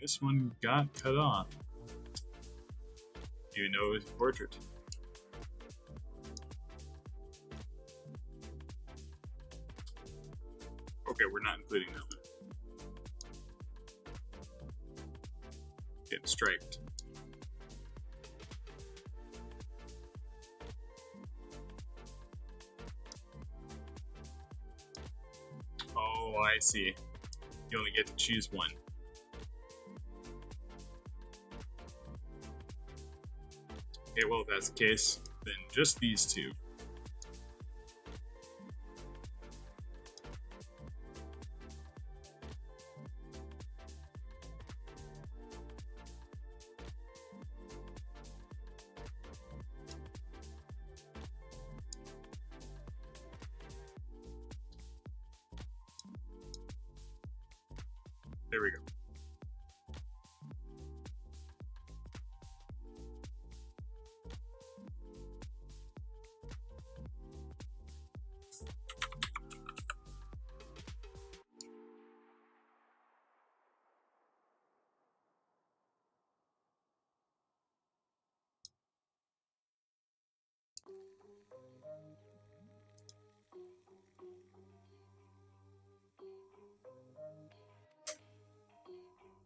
This one got cut off. Even though it was a portrait. Okay, we're not including that one. Getting striped. Oh, I see. You only get to choose one. Okay, well, if that's the case, then just these two. There we go.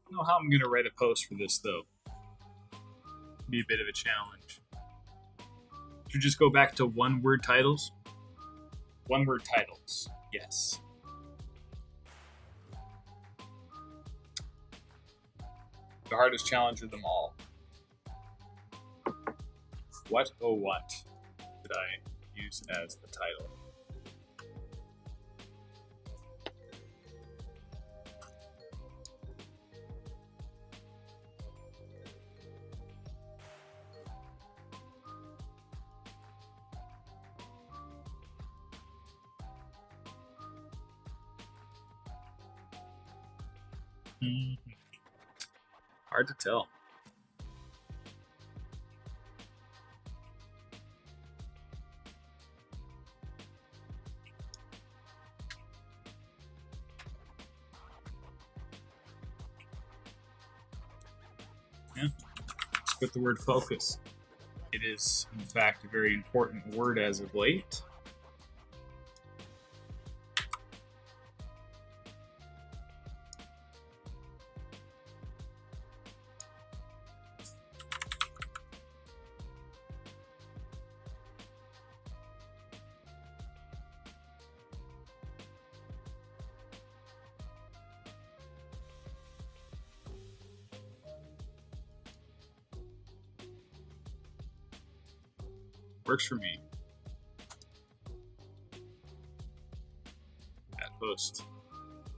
I don't know how I'm going to write a post for this, though. Be a bit of a challenge. Should we just go back to one-word titles? One-word titles, yes. The hardest challenge of them all. What, oh what, did I use as the title? Hard to tell. Yeah. Let's put the word focus. It is, in fact, a very important word as of late. Works for me. Add post.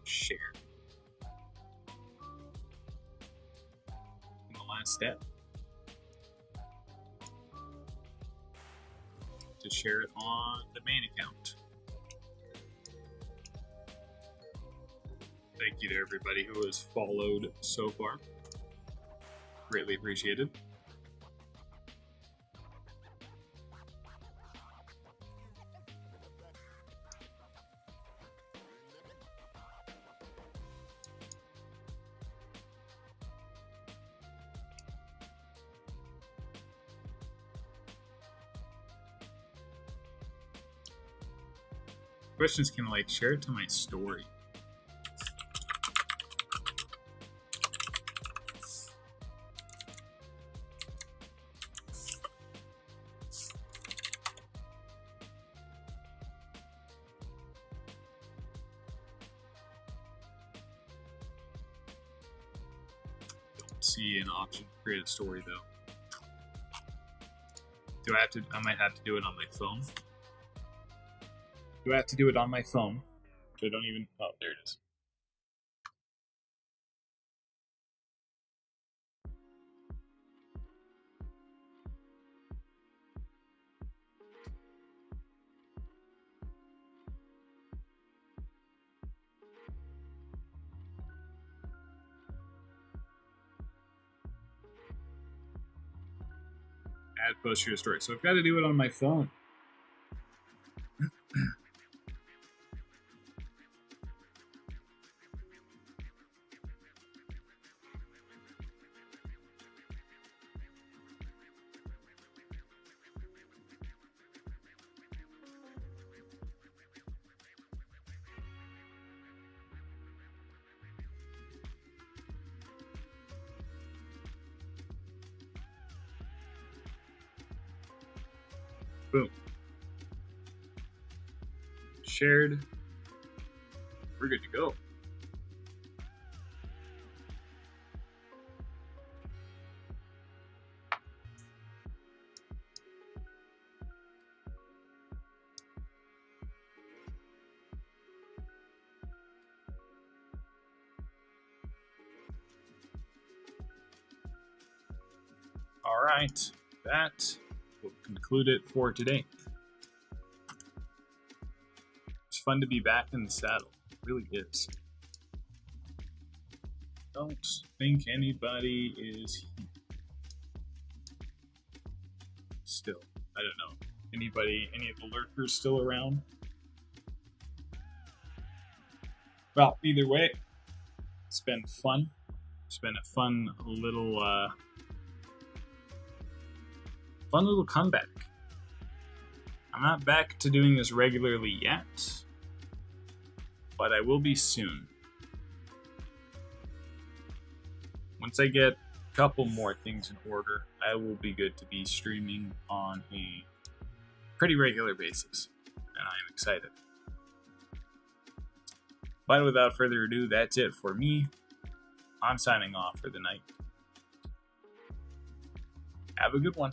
Share. And the last step. To share it on the main account. Thank you to everybody who has followed so far. Greatly appreciated. Questions can like share it to my story. Don't see an option to create a story though. Do I have to? I might have to do it on my phone. Do I have to do it on my phone? I don't even... Oh, there it is. Add post to your story. So I've got to do it on my phone. Boom. Shared. We're good to go. All right, that will conclude it for today. It's fun to be back in the saddle. It really is. don't think anybody is here. Still, I don't know. Any of the lurkers still around? Well, either way, it's been fun. It's been a fun little comeback. I'm not back to doing this regularly yet, but I will be soon. Once I get a couple more things in order, I will be good to be streaming on a pretty regular basis, and I am excited. But without further ado, that's it for me. I'm signing off for the night. Have a good one.